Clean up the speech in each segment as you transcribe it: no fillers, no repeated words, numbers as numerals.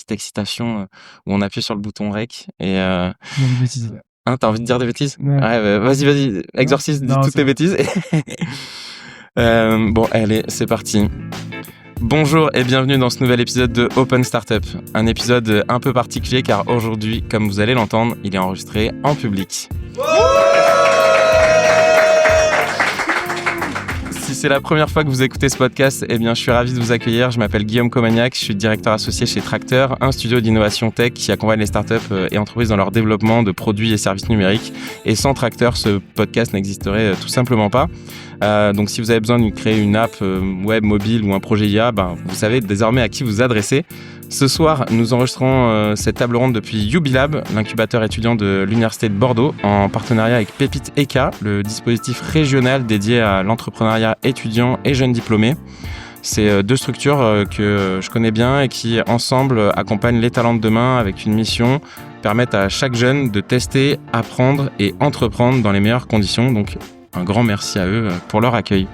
petite excitation où on appuie sur le bouton rec et Non, des bêtises. Hein, t'as envie de dire des bêtises? Ouais. Ouais, vas-y, exorcise, dis Non, toutes c'est tes bon. bêtises. Bon, allez, c'est parti. Bonjour et bienvenue dans ce nouvel épisode de Open Startup. Un épisode un peu particulier car aujourd'hui, comme vous allez l'entendre, il est enregistré en public. Si c'est la première fois que vous écoutez ce podcast, eh bien, je suis ravi de vous accueillir. Je m'appelle Guillaume Comagnac, je suis directeur associé chez Tracteur, un studio d'innovation tech qui accompagne les startups et entreprises dans leur développement de produits et services numériques. Et sans Tracteur, ce podcast n'existerait tout simplement pas. Donc, si vous avez besoin de créer une app web, mobile ou un projet IA, vous savez désormais à qui vous adresser. Ce soir, nous enregistrons cette table ronde depuis Ubilab, l'incubateur étudiant de l'Université de Bordeaux, en partenariat avec Pépite ECA, le dispositif régional dédié à l'entrepreneuriat étudiant et jeunes diplômés. C'est deux structures que je connais bien et qui, ensemble, accompagnent les talents de demain avec une mission, permettent à chaque jeune de tester, apprendre et entreprendre dans les meilleures conditions. Donc, un grand merci à eux pour leur accueil.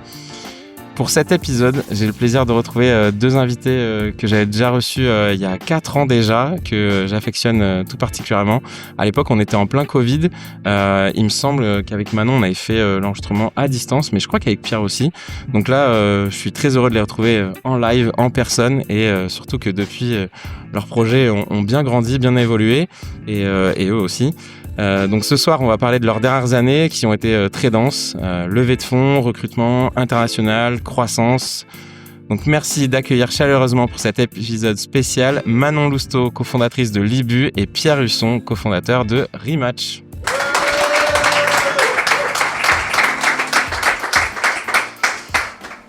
Pour cet épisode, j'ai le plaisir de retrouver deux invités que j'avais déjà reçus il y a 4 ans déjà, que j'affectionne tout particulièrement. À l'époque, on était en plein Covid. Il me semble qu'avec Manon, on avait fait l'enregistrement à distance, mais je crois qu'avec Pierre aussi. Donc là, je suis très heureux de les retrouver en live, en personne, et surtout que depuis, leurs projets ont bien grandi, bien évolué, et eux aussi. Donc ce soir, on va parler de leurs dernières années qui ont été très denses. Levée de fonds, recrutement international, croissance. Donc merci d'accueillir chaleureusement pour cet épisode spécial Manon Lousteau, cofondatrice de Libu, et Pierre Husson, cofondateur de Rematch.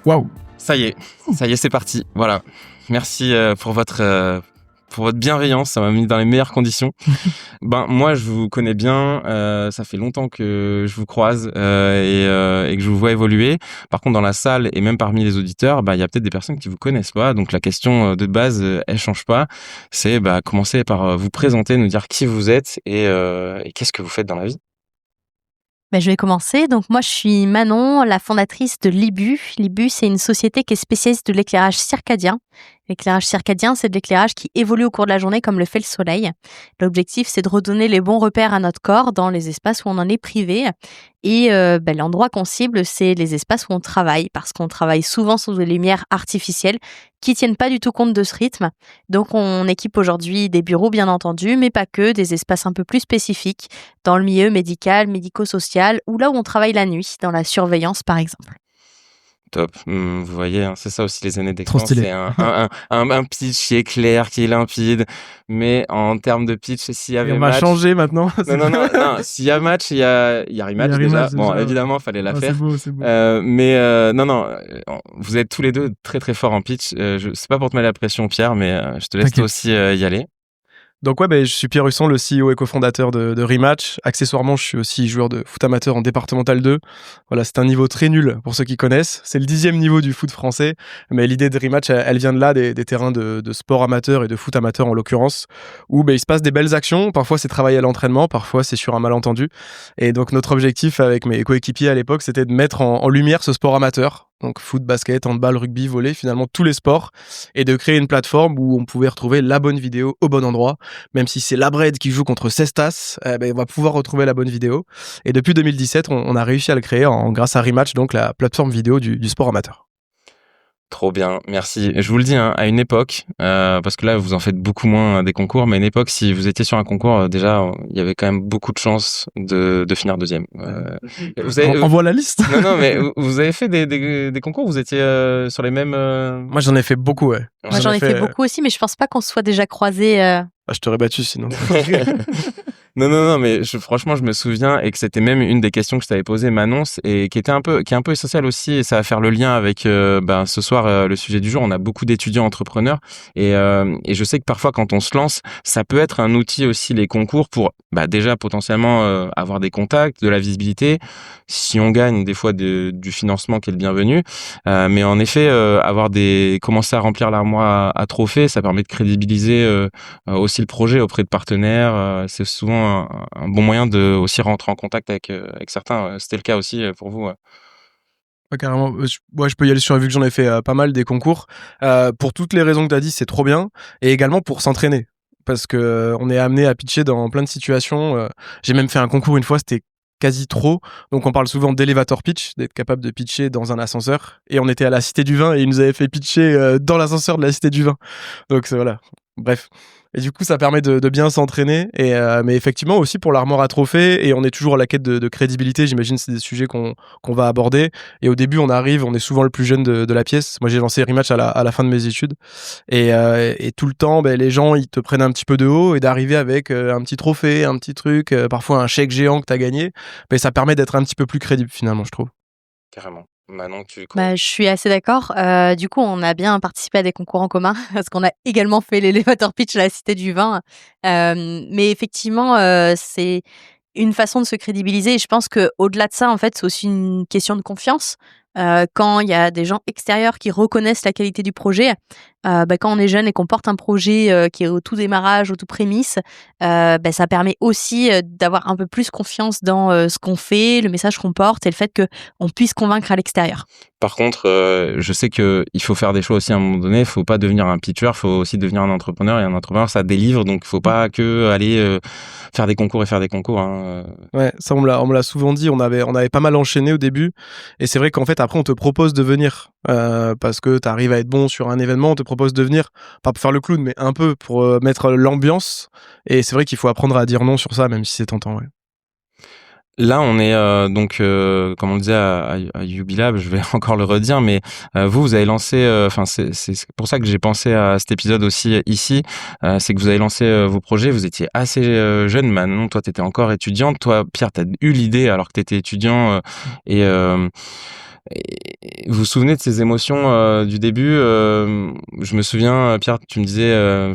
Waouh. Ça y est, c'est parti. Voilà. Merci pour votre bienveillance, ça m'a mis dans les meilleures conditions. Moi, je vous connais bien, ça fait longtemps que je vous croise et que je vous vois évoluer. Par contre, dans la salle et même parmi les auditeurs, il y a peut-être des personnes qui vous connaissent pas. Donc, la question de base, elle change pas. C'est commencer par vous présenter, nous dire qui vous êtes et qu'est-ce que vous faites dans la vie. Je vais commencer. Donc moi, je suis Manon, la fondatrice de Libu. Libu, c'est une société qui est spécialiste de l'éclairage circadien. L'éclairage circadien, c'est de l'éclairage qui évolue au cours de la journée comme le fait le soleil. L'objectif, c'est de redonner les bons repères à notre corps dans les espaces où on en est privé. Et l'endroit qu'on cible, c'est les espaces où on travaille, parce qu'on travaille souvent sous des lumières artificielles qui tiennent pas du tout compte de ce rythme. Donc on équipe aujourd'hui des bureaux, bien entendu, mais pas que, des espaces un peu plus spécifiques dans le milieu médical, médico-social, ou là où on travaille la nuit, dans la surveillance par exemple. Top. Vous voyez, c'est ça aussi les années Trop d'expérience. stylé. C'est un pitch qui est clair, qui est limpide. Mais en termes de pitch, s'il y avait Et on va match... changer maintenant. Non. S'il y a match, il y a rematch déjà. Bon, évidemment, fallait la faire. C'est beau. Non. Vous êtes tous les deux très très forts en pitch. C'est pas pour te mettre la pression, Pierre, mais je te laisse toi aussi y aller. Donc je suis Pierre Husson, le CEO et cofondateur de Rematch. Accessoirement, je suis aussi joueur de foot amateur en départemental 2. Voilà, c'est un niveau très nul pour ceux qui connaissent. C'est le 10e niveau du foot français. Mais l'idée de Rematch, elle vient de là, des terrains de sport amateur et de foot amateur en l'occurrence, où il se passe des belles actions. Parfois, c'est travailler à l'entraînement, parfois, c'est sur un malentendu. Et donc, notre objectif avec mes coéquipiers à l'époque, c'était de mettre en lumière ce sport amateur. Donc foot, basket, handball, rugby, volley, finalement tous les sports, et de créer une plateforme où on pouvait retrouver la bonne vidéo au bon endroit. Même si c'est Labred qui joue contre Cestas, on va pouvoir retrouver la bonne vidéo. Et depuis 2017, on a réussi à le créer grâce à Rematch, donc la plateforme vidéo du sport amateur. Trop bien, merci. Je vous le dis, à une époque, parce que là, vous en faites beaucoup moins des concours, mais à une époque, si vous étiez sur un concours, déjà, il y avait quand même beaucoup de chances de finir deuxième. Envoie la liste. Non, mais vous avez fait des concours, vous étiez sur les mêmes... Moi, j'en ai fait beaucoup, ouais. Moi, j'en ai fait beaucoup aussi, mais je pense pas qu'on se soit déjà croisés. Je t'aurais battu sinon. Non, mais franchement, je me souviens, et que c'était même une des questions que je t'avais posées, Manon, et qui est un peu essentielle aussi, et ça va faire le lien avec ce soir le sujet du jour. On a beaucoup d'étudiants entrepreneurs, et je sais que parfois, quand on se lance, ça peut être un outil aussi, les concours, pour déjà potentiellement avoir des contacts, de la visibilité, si on gagne des fois du financement qui est le bienvenu, mais en effet, commencer à remplir l'armoire à trophées, ça permet de crédibiliser aussi le projet auprès de partenaires. C'est souvent un bon moyen de aussi rentrer en contact avec certains. C'était le cas aussi pour vous. Ouais, carrément. Je peux y aller sur, vu que j'en ai fait pas mal des concours. Pour toutes les raisons que tu as dit, c'est trop bien. Et également pour s'entraîner. parce que on est amené à pitcher dans plein de situations. J'ai même fait un concours une fois, c'était quasi trop. Donc on parle souvent d'elevator pitch, d'être capable de pitcher dans un ascenseur. Et on était à la Cité du Vin et ils nous avaient fait pitcher dans l'ascenseur de la Cité du Vin. Donc voilà, bref. Et du coup, ça permet de bien s'entraîner. Mais effectivement, aussi pour l'armoire à trophées, et on est toujours à la quête de crédibilité. J'imagine que c'est des sujets qu'on va aborder. Et au début, on est souvent le plus jeune de la pièce. Moi, j'ai lancé Rematch à la fin de mes études. Et tout le temps, les gens, ils te prennent un petit peu de haut, et d'arriver avec un petit trophée, un petit truc, parfois un chèque géant que tu as gagné, ça permet d'être un petit peu plus crédible finalement, je trouve. Carrément. Manon, je suis assez d'accord. Du coup, on a bien participé à des concours en commun parce qu'on a également fait l'elevator pitch à la Cité du Vin. Mais effectivement, c'est une façon de se crédibiliser. Et je pense qu'au-delà de ça, en fait, c'est aussi une question de confiance. Quand il y a des gens extérieurs qui reconnaissent la qualité du projet, quand on est jeune et qu'on porte un projet qui est au tout démarrage, au tout prémisse, ça permet aussi d'avoir un peu plus confiance dans ce qu'on fait, le message qu'on porte et le fait qu'on puisse convaincre à l'extérieur. Par contre, je sais qu'il faut faire des choix aussi à un moment donné. Il ne faut pas devenir un pitcher, il faut aussi devenir un entrepreneur. Et un entrepreneur, ça délivre, donc il ne faut pas que aller faire des concours et faire des concours. Hein. Ouais, ça on me l'a souvent dit. On avait pas mal enchaîné au début, et c'est vrai qu'en fait après on te propose de venir parce que tu arrives à être bon sur un événement. On te propose de venir, pas pour faire le clown, mais un peu pour mettre l'ambiance. Et c'est vrai qu'il faut apprendre à dire non sur ça, même si c'est tentant. Ouais. Là, on est comme on le disait à Jubilab, je vais encore le redire, mais vous avez lancé, c'est pour ça que j'ai pensé à cet épisode aussi ici, c'est que vous avez lancé vos projets, vous étiez assez jeune. Manon, toi, tu étais encore étudiante. Toi, Pierre, tu as eu l'idée alors que tu étais étudiant. Et vous vous souvenez de ces émotions du début? Je me souviens, Pierre, tu me disais...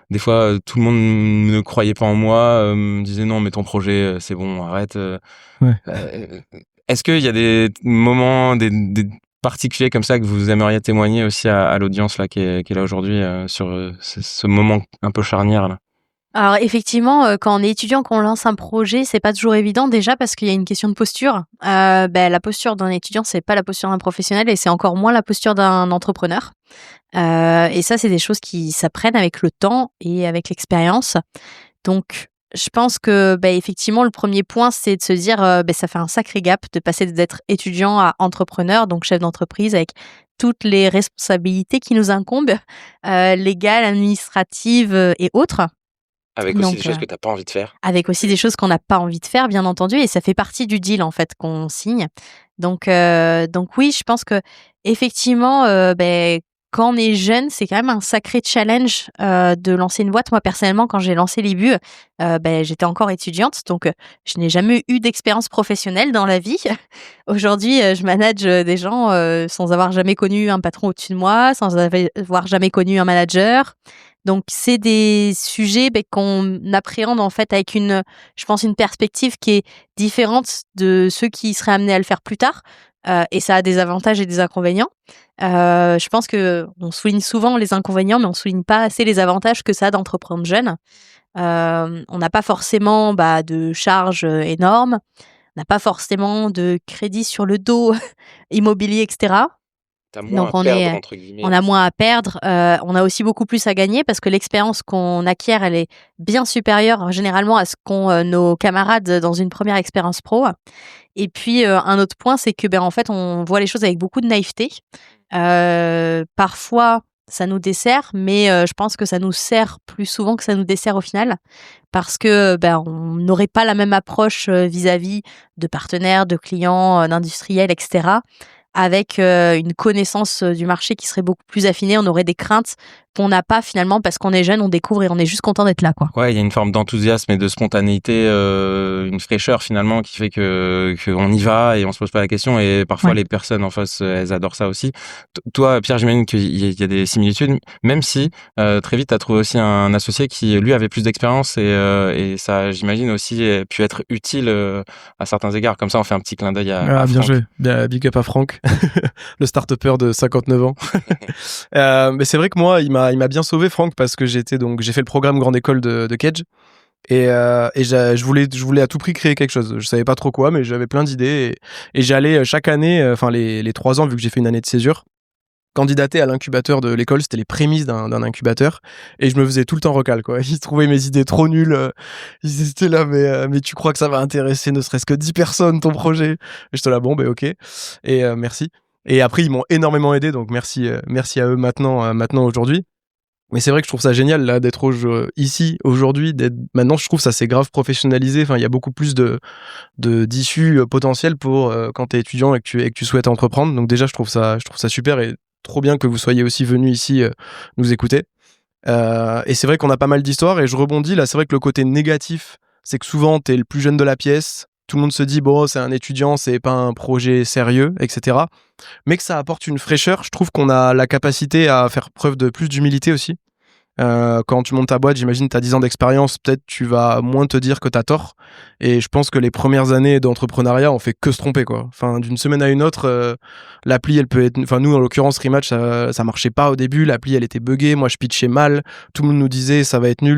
Des fois, tout le monde ne croyait pas en moi, me disait non, mais ton projet, c'est bon, arrête. Ouais. Est-ce qu'il y a des moments, des particuliers comme ça que vous aimeriez témoigner aussi à l'audience là qui est là aujourd'hui sur ce moment un peu charnière là? Alors effectivement, quand on est étudiant, qu'on lance un projet, c'est pas toujours évident déjà parce qu'il y a une question de posture. La posture d'un étudiant, c'est pas la posture d'un professionnel et c'est encore moins la posture d'un entrepreneur. Et ça, c'est des choses qui s'apprennent avec le temps et avec l'expérience. Donc, je pense que effectivement, le premier point, c'est de se dire ça fait un sacré gap de passer d'être étudiant à entrepreneur, donc chef d'entreprise avec toutes les responsabilités qui nous incombent, légales, administratives et autres. Avec aussi des choses que tu n'as pas envie de faire. Avec aussi des choses qu'on n'a pas envie de faire, bien entendu, et ça fait partie du deal en fait qu'on signe. Donc oui, je pense que effectivement, quand on est jeune, c'est quand même un sacré challenge de lancer une boîte. Moi personnellement, quand j'ai lancé Libu, j'étais encore étudiante, donc je n'ai jamais eu d'expérience professionnelle dans la vie. Aujourd'hui, je manage des gens sans avoir jamais connu un patron au-dessus de moi, sans avoir jamais connu un manager. Donc, c'est des sujets qu'on appréhende en fait avec une perspective qui est différente de ceux qui seraient amenés à le faire plus tard. Et ça a des avantages et des inconvénients. Je pense qu'on souligne souvent les inconvénients, mais on souligne pas assez les avantages que ça a d'entreprendre jeune. On n'a pas forcément de charges énormes. On n'a pas forcément de crédit sur le dos immobilier, etc. Donc on a moins à perdre, on a aussi beaucoup plus à gagner parce que l'expérience qu'on acquiert, elle est bien supérieure généralement à ce qu'ont nos camarades dans une première expérience pro. Et puis un autre point, c'est que en fait, on voit les choses avec beaucoup de naïveté. Parfois, ça nous dessert, mais je pense que ça nous sert plus souvent que ça nous dessert au final, parce que on n'aurait pas la même approche vis-à-vis de partenaires, de clients, d'industriels, etc. Avec une connaissance du marché qui serait beaucoup plus affinée. On aurait des craintes qu'on n'a pas finalement parce qu'on est jeune, on découvre et on est juste content d'être là, quoi. Ouais, il y a une forme d'enthousiasme et de spontanéité, une fraîcheur finalement qui fait qu'on y va et on se pose pas la question. Et parfois les personnes en face, elles adorent ça aussi. Toi, Pierre, j'imagine qu'il y a des similitudes, même si très vite tu as trouvé aussi un associé qui lui avait plus d'expérience et ça, j'imagine aussi pu être utile à certains égards. Comme ça, on fait un petit clin d'œil à bien Franck. joué, big up à Franck, le start-upper de 59 ans. Mais c'est vrai que moi, il m'a bien sauvé, Franck, parce que j'ai fait le programme Grande École de Kedge et je voulais à tout prix créer quelque chose. Je savais pas trop quoi, mais j'avais plein d'idées et j'allais chaque année, les 3 ans, vu que j'ai fait une année de césure, candidater à l'incubateur de l'école, c'était les prémices d'un incubateur, et je me faisais tout le temps recal, quoi. Ils trouvaient mes idées trop nulles, ils étaient là, mais tu crois que ça va intéresser ne serait-ce que 10 personnes ton projet? Et j'étais là, bon, ok, et merci. Et après, ils m'ont énormément aidé, donc merci à eux maintenant aujourd'hui. Mais c'est vrai que je trouve ça génial là d'être ici aujourd'hui, maintenant je trouve ça c'est grave professionnalisé. Enfin, il y a beaucoup plus d'issues potentielles pour quand t'es étudiant et que tu souhaites entreprendre. Donc déjà je trouve ça super et trop bien que vous soyez aussi venus ici nous écouter. Et c'est vrai qu'on a pas mal d'histoires et je rebondis là. C'est vrai que le côté négatif, c'est que souvent t'es le plus jeune de la pièce. Tout le monde se dit bon, c'est un étudiant, c'est pas un projet sérieux, etc. Mais que ça apporte une fraîcheur. Je trouve qu'on a la capacité à faire preuve de plus d'humilité aussi. Quand tu montes ta boîte, j'imagine t'as 10 ans d'expérience, peut-être tu vas moins te dire que t'as tort. Et je pense que les premières années d'entrepreneuriat, on fait que se tromper, quoi. Enfin, d'une semaine à une autre, l'appli, elle peut être... Enfin, nous, en l'occurrence, Rematch, ça marchait pas au début. L'appli, elle était buggée. Moi, je pitchais mal. Tout le monde nous disait ça va être nul,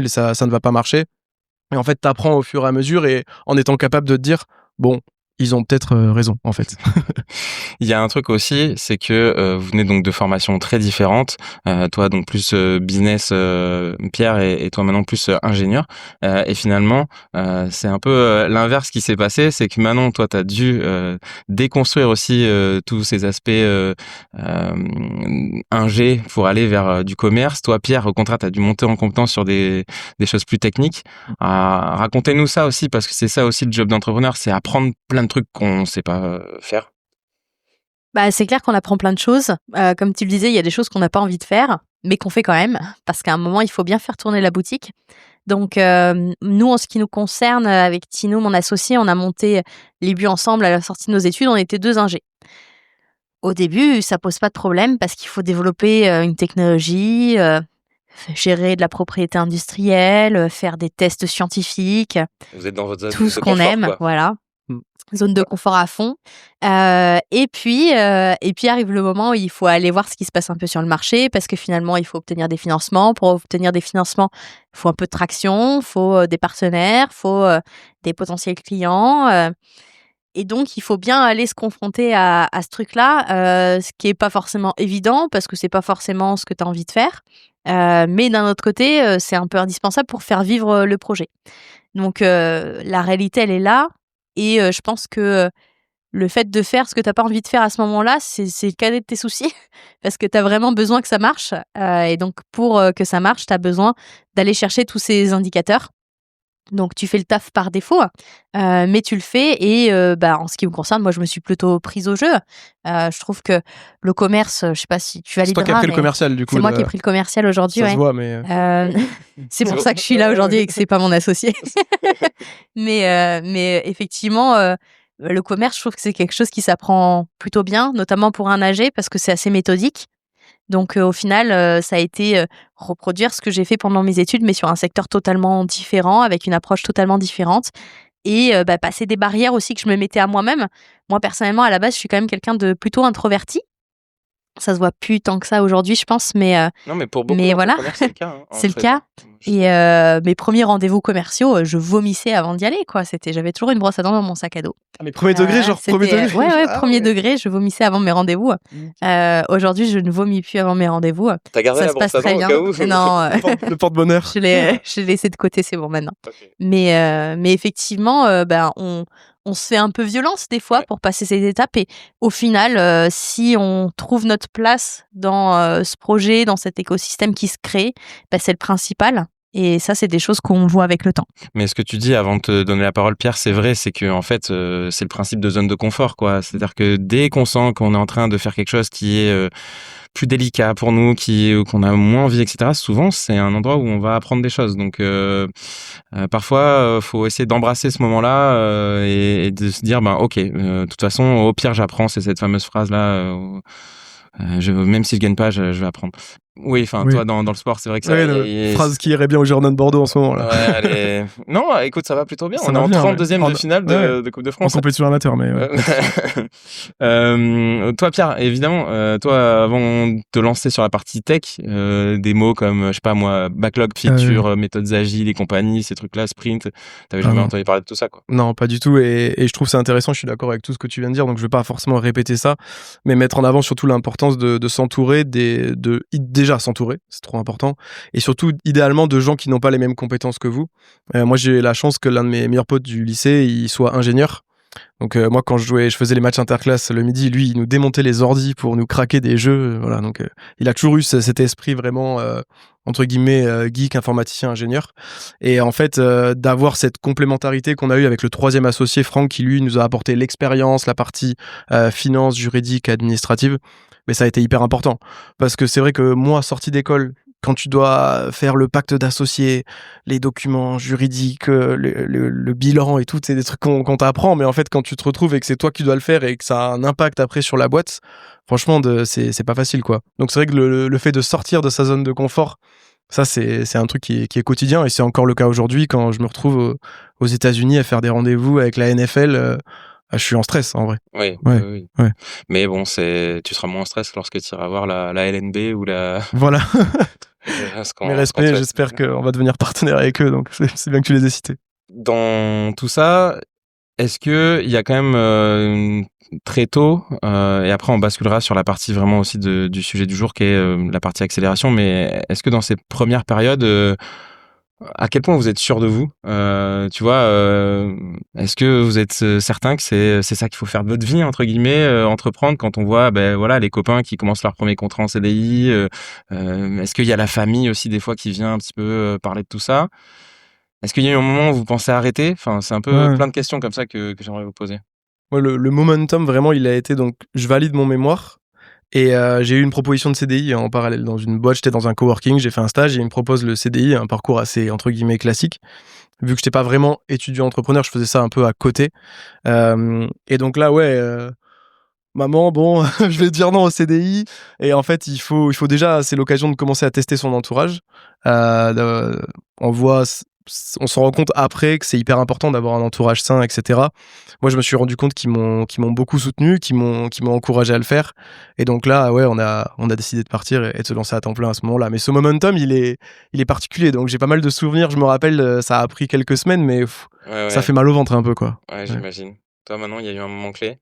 et ça ne va pas marcher. Et en fait, t'apprends au fur et à mesure et en étant capable de te dire, bon, ils ont peut-être raison, en fait. Il y a un truc aussi, c'est que vous venez donc de formations très différentes. Toi, donc plus business, Pierre, et toi maintenant plus ingénieur. Et finalement, c'est un peu l'inverse qui s'est passé. C'est que Manon, toi, t'as dû déconstruire aussi tous ces aspects ingé pour aller vers du commerce. Toi, Pierre, au contraire, t'as dû monter en compétence sur des choses plus techniques. Racontez-nous ça aussi, parce que c'est ça aussi le job d'entrepreneur, c'est apprendre plein de trucs qu'on sait pas faire. Bah, c'est clair qu'on apprend plein de choses. Comme tu le disais, il y a des choses qu'on n'a pas envie de faire, mais qu'on fait quand même, parce qu'à un moment, il faut bien faire tourner la boutique. Donc, nous, en ce qui nous concerne, avec Tino, mon associé, on a monté Libu ensemble à la sortie de nos études. On était 2 ingés. Au début, ça pose pas de problème parce qu'il faut développer une technologie, gérer de la propriété industrielle, faire des tests scientifiques. Vous êtes dans votre zone tout ce de qu'on confort, aime, quoi. voilà. Zone de confort à fond. Et puis arrive le moment où il faut aller voir ce qui se passe un peu sur le marché, parce que finalement, il faut obtenir des financements. Pour obtenir des financements, il faut un peu de traction, il faut des partenaires, il faut des potentiels clients. Et donc, il faut bien aller se confronter à ce truc-là, ce qui n'est pas forcément évident, parce que c'est pas forcément ce que tu as envie de faire. Mais d'un autre côté, c'est un peu indispensable pour faire vivre le projet. Donc, la réalité, elle est là. Et je pense que le fait de faire ce que tu n'as pas envie de faire à ce moment-là, c'est le cadet de tes soucis, parce que tu as vraiment besoin que ça marche. Et donc, pour que ça marche, tu as besoin d'aller chercher tous ces indicateurs. Donc, tu fais le taf par défaut, mais tu le fais. Et en ce qui me concerne, moi, je me suis plutôt prise au jeu. Je trouve que le commerce, je sais pas si tu valideras. C'est toi qui as pris le commercial, du coup. C'est moi qui ai pris le commercial aujourd'hui. Ça se voit, mais... c'est pour ça que je suis là aujourd'hui et que c'est pas mon associé. mais effectivement, le commerce, je trouve que c'est quelque chose qui s'apprend plutôt bien, notamment pour un âgé, parce que c'est assez méthodique. Donc, au final, ça a été reproduire ce que j'ai fait pendant mes études, mais sur un secteur totalement différent, avec une approche totalement différente. Et passer des barrières aussi que je me mettais à moi-même. Moi, personnellement, à la base, je suis quand même quelqu'un de plutôt introverti. Ça se voit plus tant que ça aujourd'hui, je pense, mais non, mais pour beaucoup d'entrepreneurs, voilà. c'est le cas. Hein, c'est le cas. Et mes premiers rendez-vous commerciaux, je vomissais avant d'y aller, quoi. J'avais toujours une brosse à dents dans mon sac à dos. Ah, mais premier degré, genre premier degré. Ouais, premier degré, je vomissais avant mes rendez-vous. Aujourd'hui, je ne vomis plus avant mes rendez-vous. T'as gardé ça la se passe brosse à très dents au bien. cas où? Non, Le porte-bonheur. je l'ai laissé de côté, c'est bon maintenant. Okay. Mais effectivement, on se fait un peu violence des fois pour passer ces étapes. Et au final, si on trouve notre place dans ce projet, dans cet écosystème qui se crée, c'est le principal. Et ça, c'est des choses qu'on voit avec le temps. Mais ce que tu dis avant de te donner la parole, Pierre, c'est vrai, c'est que en fait, c'est le principe de zone de confort, quoi. C'est-à-dire que dès qu'on sent qu'on est en train de faire quelque chose qui est plus délicat pour nous, qu'on a moins envie, etc., souvent, c'est un endroit où on va apprendre des choses. Donc, parfois, faut essayer d'embrasser ce moment-là et de se dire, ok, de toute façon, au pire, j'apprends. C'est cette fameuse phrase-là. Même si je gagne pas, je vais apprendre. Oui, enfin, Oui. toi, dans le sport, c'est vrai que ça. Phrase qui irait bien au Girondins de Bordeaux en ce moment, là. Ouais, Non, écoute, ça va plutôt bien. Ça On est va en bien, 32e ouais. de finale de Coupe de En France. compétition amateur, mais ouais. Toi, Pierre, évidemment, toi, avant de te lancer sur la partie tech, des mots comme, je sais pas moi, backlog, feature, méthodes agiles et compagnie, ces trucs-là, sprint, t'avais jamais entendu parler de tout ça, quoi. Non, pas du tout. Et je trouve ça intéressant. Je suis d'accord avec tout ce que tu viens de dire. Donc, je vais pas forcément répéter ça, mais mettre en avant surtout l'importance de s'entourer, déjà s'entourer, c'est trop important. Et surtout, idéalement, de gens qui n'ont pas les mêmes compétences que vous. Moi, j'ai la chance que l'un de mes meilleurs potes du lycée, il soit ingénieur. Donc moi quand je faisais les matchs interclasses le midi, lui il nous démontait les ordis pour nous craquer des jeux, voilà. Donc il a toujours eu cet esprit vraiment entre guillemets geek, informaticien, ingénieur. Et en fait d'avoir cette complémentarité qu'on a eu avec le troisième associé Franck qui lui nous a apporté l'expérience, la partie finance, juridique, administrative, mais ça a été hyper important parce que c'est vrai que moi sorti d'école, quand tu dois faire le pacte d'associés, les documents juridiques, le bilan et tout, c'est des trucs qu'on t'apprend, mais en fait, quand tu te retrouves et que c'est toi qui dois le faire et que ça a un impact après sur la boîte, franchement, c'est pas facile, quoi. Donc c'est vrai que le fait de sortir de sa zone de confort, ça, c'est un truc qui est quotidien et c'est encore le cas aujourd'hui quand je me retrouve aux États-Unis à faire des rendez-vous avec la NFL. Je suis en stress, en vrai. Oui. Mais bon, tu seras moins en stress lorsque tu iras voir la LNB ou la... Voilà. Mes respects, j'espère qu'on va devenir partenaire avec eux, donc c'est bien que tu les aies cités. Dans tout ça, est-ce qu'il y a quand même très tôt, et après on basculera sur la partie vraiment aussi du sujet du jour qui est la partie accélération, mais est-ce que dans ces premières périodes, à quel point vous êtes sûr de vous, tu vois, est-ce que vous êtes certain que c'est ça qu'il faut faire de votre vie, entre guillemets, entreprendre quand on voit voilà, les copains qui commencent leur premier contrat en CDI, est-ce qu'il y a la famille aussi des fois qui vient un petit peu parler de tout ça? Est-ce qu'il y a eu un moment où vous pensez arrêter? Enfin, c'est un peu plein de questions comme ça que j'aimerais vous poser. Ouais, le momentum, vraiment, il a été donc, je valide mon mémoire et j'ai eu une proposition de CDI en parallèle dans une boîte. J'étais dans un coworking, j'ai fait un stage et ils me proposent le CDI, un parcours assez entre guillemets classique. Vu que j'étais pas vraiment étudiant entrepreneur, je faisais ça un peu à côté. Et donc là, maman, bon, je vais dire non au CDI. Et en fait, il faut déjà, c'est l'occasion de commencer à tester son entourage. On se rend compte après que c'est hyper important d'avoir un entourage sain, etc. Moi, je me suis rendu compte qu'ils m'ont beaucoup soutenu, qu'ils m'ont encouragé à le faire. Et donc là, on a décidé de partir et de se lancer à temps plein à ce moment-là. Mais ce momentum, il est particulier. Donc j'ai pas mal de souvenirs. Je me rappelle, ça a pris quelques semaines, mais ça fait mal au ventre un peu, quoi. Ouais, j'imagine. Toi, Manon, il y a eu un moment clé?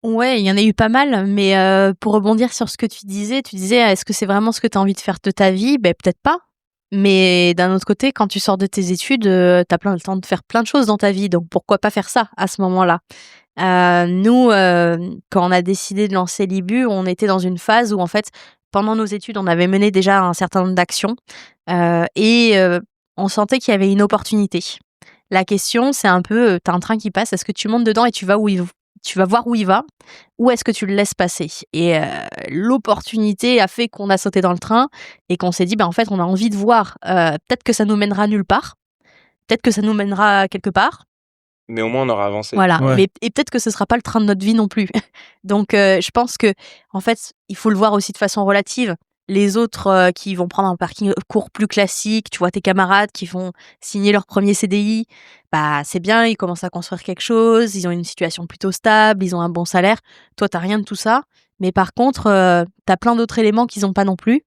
Ouais, il y en a eu pas mal, mais pour rebondir sur ce que tu disais, est-ce que c'est vraiment ce que tu as envie de faire de ta vie? Peut-être pas. Mais d'un autre côté, quand tu sors de tes études, t'as plein le temps de faire plein de choses dans ta vie, donc pourquoi pas faire ça à ce moment-là? Nous, quand on a décidé de lancer Libu, on était dans une phase où en fait, pendant nos études, on avait mené déjà un certain nombre d'actions et on sentait qu'il y avait une opportunité. La question, c'est un peu, t'as un train qui passe, est-ce que tu montes dedans et tu vas voir où il va, ou est-ce que tu le laisses passer? Et l'opportunité a fait qu'on a sauté dans le train et qu'on s'est dit, en fait, on a envie de voir. Peut-être que ça nous mènera nulle part, peut-être que ça nous mènera quelque part. Mais au moins, on aura avancé. Voilà. Ouais. Et peut-être que ce sera pas le train de notre vie non plus. Donc, je pense que, en fait, il faut le voir aussi de façon relative. Les autres qui vont prendre un parcours plus classique, tu vois, tes camarades qui vont signer leur premier CDI, c'est bien, ils commencent à construire quelque chose, ils ont une situation plutôt stable, ils ont un bon salaire. Toi, t'as rien de tout ça. Mais par contre, t'as plein d'autres éléments qu'ils ont pas non plus.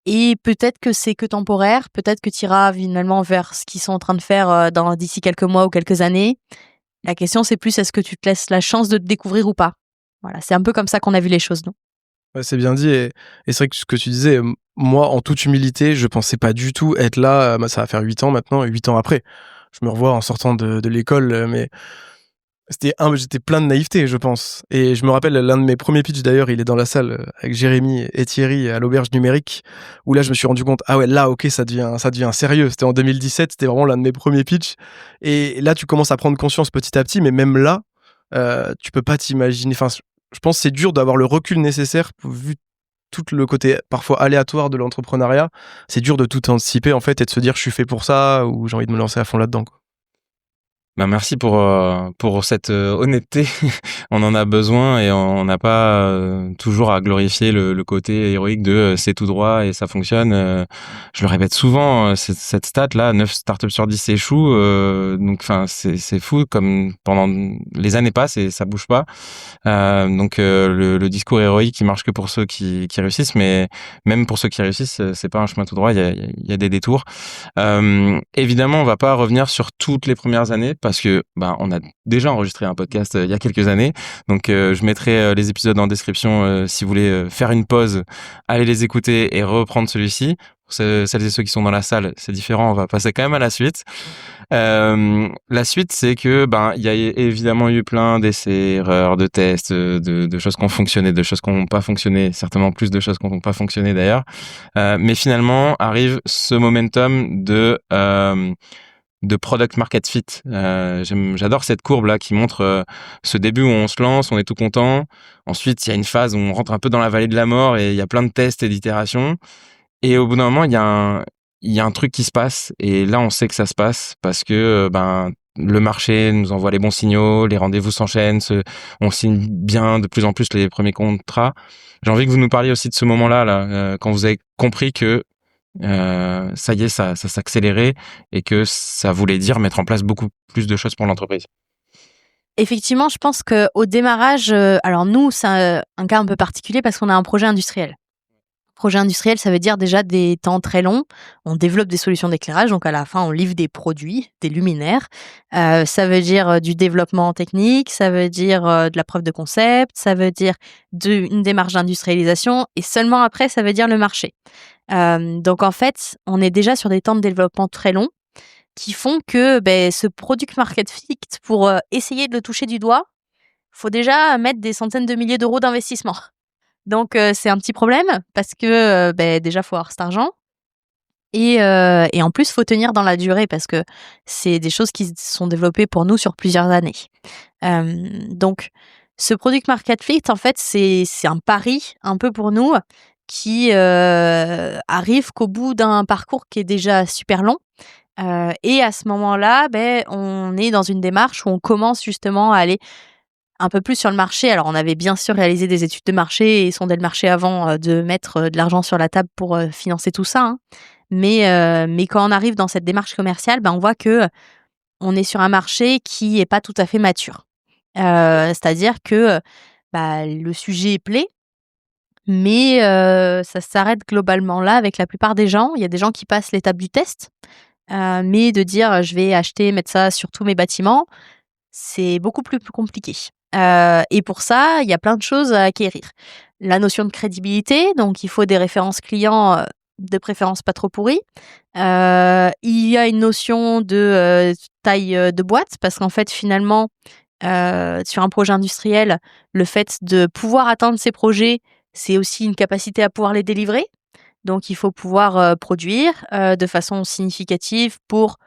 Et peut-être que c'est que temporaire, peut-être que tu iras finalement vers ce qu'ils sont en train de faire d'ici quelques mois ou quelques années. La question, c'est plus, est-ce que tu te laisses la chance de te découvrir ou pas? Voilà, c'est un peu comme ça qu'on a vu les choses, non? Ouais, c'est bien dit et c'est vrai que ce que tu disais, moi, en toute humilité, je pensais pas du tout être là, ça va faire 8 ans maintenant et 8 ans après. Je me revois en sortant de l'école, mais j'étais plein de naïveté, je pense. Et je me rappelle, l'un de mes premiers pitchs, d'ailleurs, il est dans la salle avec Jérémy et Thierry à l'auberge numérique, où là, je me suis rendu compte, là, ok, ça devient sérieux. C'était en 2017, c'était vraiment l'un de mes premiers pitchs. Et là, tu commences à prendre conscience petit à petit, mais même là, tu peux pas t'imaginer. Enfin, je pense que c'est dur d'avoir le recul nécessaire, vu tout le côté parfois aléatoire de l'entrepreneuriat. C'est dur de tout anticiper, en fait, et de se dire, je suis fait pour ça, ou j'ai envie de me lancer à fond là-dedans, quoi. Merci pour cette honnêteté. On en a besoin et on n'a pas toujours à glorifier le côté héroïque de c'est tout droit et ça fonctionne. Je le répète souvent, cette stat là, 9 startups sur 10 échouent. Donc enfin c'est fou comme pendant les années passent et ça bouge pas. Donc le discours héroïque il marche que pour ceux qui réussissent, mais même pour ceux qui réussissent, c'est pas un chemin tout droit. Il y a des détours. Évidemment, on va pas revenir sur toutes les premières années parce que on a déjà enregistré un podcast il y a quelques années. Donc je mettrai les épisodes en description si vous voulez faire une pause, allez les écouter et reprendre celui-ci. Pour celles et ceux qui sont dans la salle, c'est différent, on va passer quand même à la suite. La suite, c'est que il y a évidemment eu plein d'essais, erreurs, de tests, de choses qui ont fonctionné, de choses qui n'ont pas fonctionné, certainement plus de choses qui n'ont pas fonctionné d'ailleurs. Mais finalement arrive ce momentum de product market fit. J'adore cette courbe là qui montre ce début où on se lance, on est tout content. Ensuite, il y a une phase où on rentre un peu dans la vallée de la mort et il y a plein de tests et d'itérations. Et au bout d'un moment, il y a un truc qui se passe. Et là, on sait que ça se passe parce que le marché nous envoie les bons signaux, les rendez-vous s'enchaînent, on signe bien de plus en plus les premiers contrats. J'ai envie que vous nous parliez aussi de ce moment-là, quand vous avez compris que ça y est, ça s'accélérait et que ça voulait dire mettre en place beaucoup plus de choses pour l'entreprise. Effectivement, je pense qu'au démarrage, alors nous, c'est un cas un peu particulier parce qu'on a un projet industriel. Projet industriel, ça veut dire déjà des temps très longs. On développe des solutions d'éclairage, donc à la fin, on livre des produits, des luminaires. Ça veut dire du développement technique, ça veut dire de la preuve de concept, ça veut dire une démarche d'industrialisation, et seulement après, ça veut dire le marché. Donc en fait, on est déjà sur des temps de développement très longs qui font que ce product market fit, pour essayer de le toucher du doigt, faut déjà mettre des centaines de milliers d'euros d'investissement. Donc c'est un petit problème parce que déjà faut avoir cet argent et en plus faut tenir dans la durée parce que c'est des choses qui sont développées pour nous sur plusieurs années. Donc ce product market fit, en fait, c'est un pari un peu pour nous qui arrive qu'au bout d'un parcours qui est déjà super long. Et à ce moment-là, on est dans une démarche où on commence justement à aller un peu plus sur le marché. Alors, on avait bien sûr réalisé des études de marché et sondé le marché avant de mettre de l'argent sur la table pour financer tout ça. Hein. Mais quand on arrive dans cette démarche commerciale, on voit que on est sur un marché qui est pas tout à fait mature. C'est-à-dire que le sujet plaît, mais ça s'arrête globalement là avec la plupart des gens. Il y a des gens qui passent l'étape du test, mais de dire je vais mettre ça sur tous mes bâtiments, c'est beaucoup plus compliqué. Et pour ça, il y a plein de choses à acquérir. La notion de crédibilité, donc il faut des références clients, de préférence pas trop pourries. Il y a une notion de taille de boîte, parce qu'en fait, finalement, sur un projet industriel, le fait de pouvoir atteindre ces projets, c'est aussi une capacité à pouvoir les délivrer. Donc il faut pouvoir produire de façon significative pour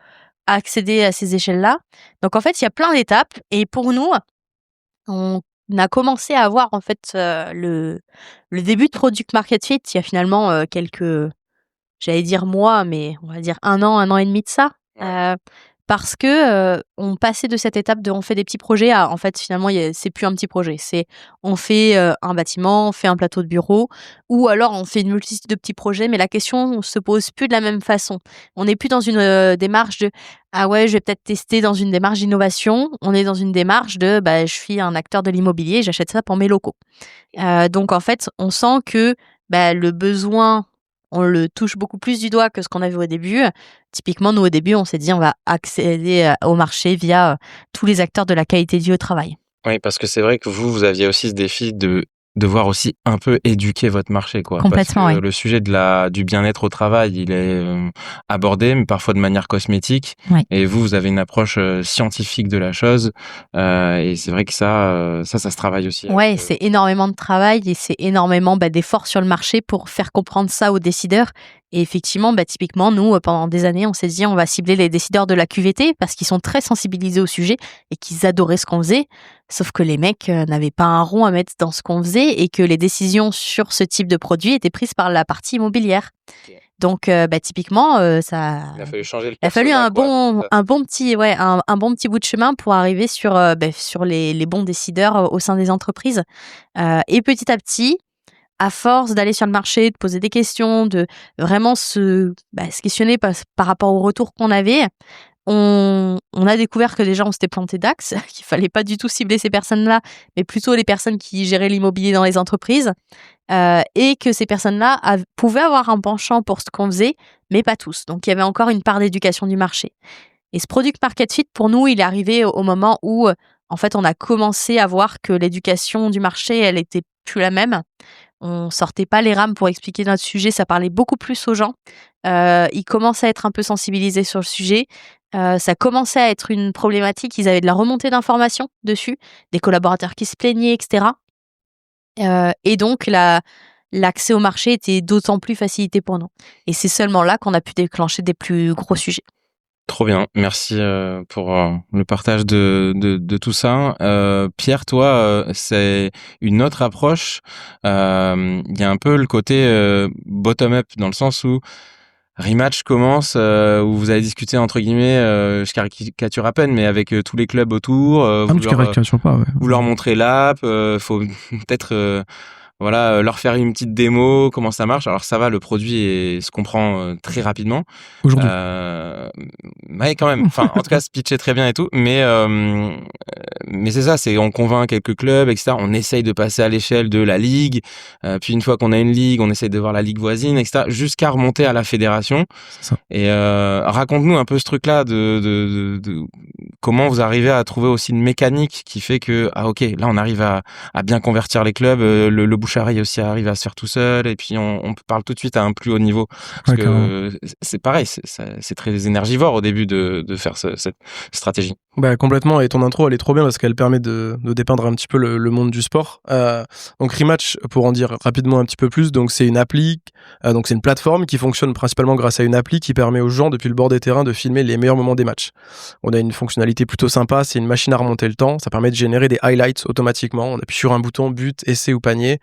accéder à ces échelles-là. Donc en fait, il y a plein d'étapes, et pour nous, on a commencé à avoir en fait le début de product market fit il y a finalement quelques, j'allais dire mois, mais on va dire un an et demi de ça. Parce que on passait de cette étape de on fait des petits projets à en fait finalement c'est plus un petit projet, c'est on fait un bâtiment, on fait un plateau de bureau, ou alors on fait une multitude de petits projets, mais la question se pose plus de la même façon. On n'est plus dans une démarche de ah ouais, je vais peut-être tester dans une démarche d'innovation. On est dans une démarche de je suis un acteur de l'immobilier, j'achète ça pour mes locaux. Donc en fait, on sent que le besoin, on le touche beaucoup plus du doigt que ce qu'on avait au début. Typiquement, nous, au début, on s'est dit on va accéder au marché via tous les acteurs de la qualité de vie au travail. Oui, parce que c'est vrai que vous aviez aussi ce défi de devoir aussi un peu éduquer votre marché, quoi. Complètement, parce que oui. le sujet du bien-être au travail, il est abordé, mais parfois de manière cosmétique. Oui. Et vous avez une approche scientifique de la chose. Et c'est vrai que ça se travaille aussi. Ouais, c'est énormément de travail et c'est énormément d'efforts sur le marché pour faire comprendre ça aux décideurs. Et effectivement, typiquement, nous, pendant des années, on s'est dit on va cibler les décideurs de la QVT parce qu'ils sont très sensibilisés au sujet et qu'ils adoraient ce qu'on faisait. Sauf que les mecs n'avaient pas un rond à mettre dans ce qu'on faisait et que les décisions sur ce type de produit étaient prises par la partie immobilière. Donc, typiquement, ça. Il a fallu changer le Il a fallu persona, un bon petit bout de chemin pour arriver sur les bons décideurs au sein des entreprises. Et petit à petit, à force d'aller sur le marché, de poser des questions, de vraiment se questionner par rapport au retour qu'on avait, on a découvert que déjà on s'était planté d'axe, qu'il fallait pas du tout cibler ces personnes-là, mais plutôt les personnes qui géraient l'immobilier dans les entreprises, et que ces personnes-là pouvaient avoir un penchant pour ce qu'on faisait, mais pas tous. Donc il y avait encore une part d'éducation du marché. Et ce product market fit, pour nous, il est arrivé au moment où, en fait, on a commencé à voir que l'éducation du marché, elle était plus la même. On sortait pas les rames pour expliquer notre sujet, ça parlait beaucoup plus aux gens. Ils commençaient à être un peu sensibilisés sur le sujet. Ça commençait à être une problématique. Ils avaient de la remontée d'informations dessus, des collaborateurs qui se plaignaient, etc. Et donc, l'accès au marché était d'autant plus facilité pour nous. Et c'est seulement là qu'on a pu déclencher des plus gros sujets. Trop bien, merci pour le partage de tout ça. Pierre, toi, c'est une autre approche. Il y a un peu le côté bottom-up dans le sens où Rematch commence, où vous avez discuté entre guillemets, je caricature à peine, mais avec tous les clubs autour. Vous leur montrez l'app, faut peut-être leur faire une petite démo, comment ça marche. Alors ça va, le produit se comprend très rapidement. Aujourd'hui. Ouais, quand même. Enfin, en tout cas, se pitcher très bien et tout. Mais c'est ça, on convainc quelques clubs, etc. On essaye de passer à l'échelle de la ligue. Puis une fois qu'on a une ligue, on essaye de voir la ligue voisine, etc. Jusqu'à remonter à la fédération. C'est ça. Et raconte-nous un peu ce truc-là de comment vous arrivez à trouver aussi une mécanique qui fait que ok, là on arrive à bien convertir les clubs, le bouche-à-oreille aussi arrive à se faire tout seul, et puis on parle tout de suite à un plus haut niveau. Parce que c'est pareil, c'est très énergivore au début de faire cette stratégie. Complètement, et ton intro elle est trop bien parce qu'elle permet de dépeindre un petit peu le monde du sport. Donc Rematch, pour en dire rapidement un petit peu plus, donc c'est une appli, donc c'est une plateforme qui fonctionne principalement grâce à une appli qui permet aux gens depuis le bord des terrains de filmer les meilleurs moments des matchs. On a une fonctionnalité plutôt sympa, c'est une machine à remonter le temps, ça permet de générer des highlights automatiquement. On appuie sur un bouton but, essai ou panier,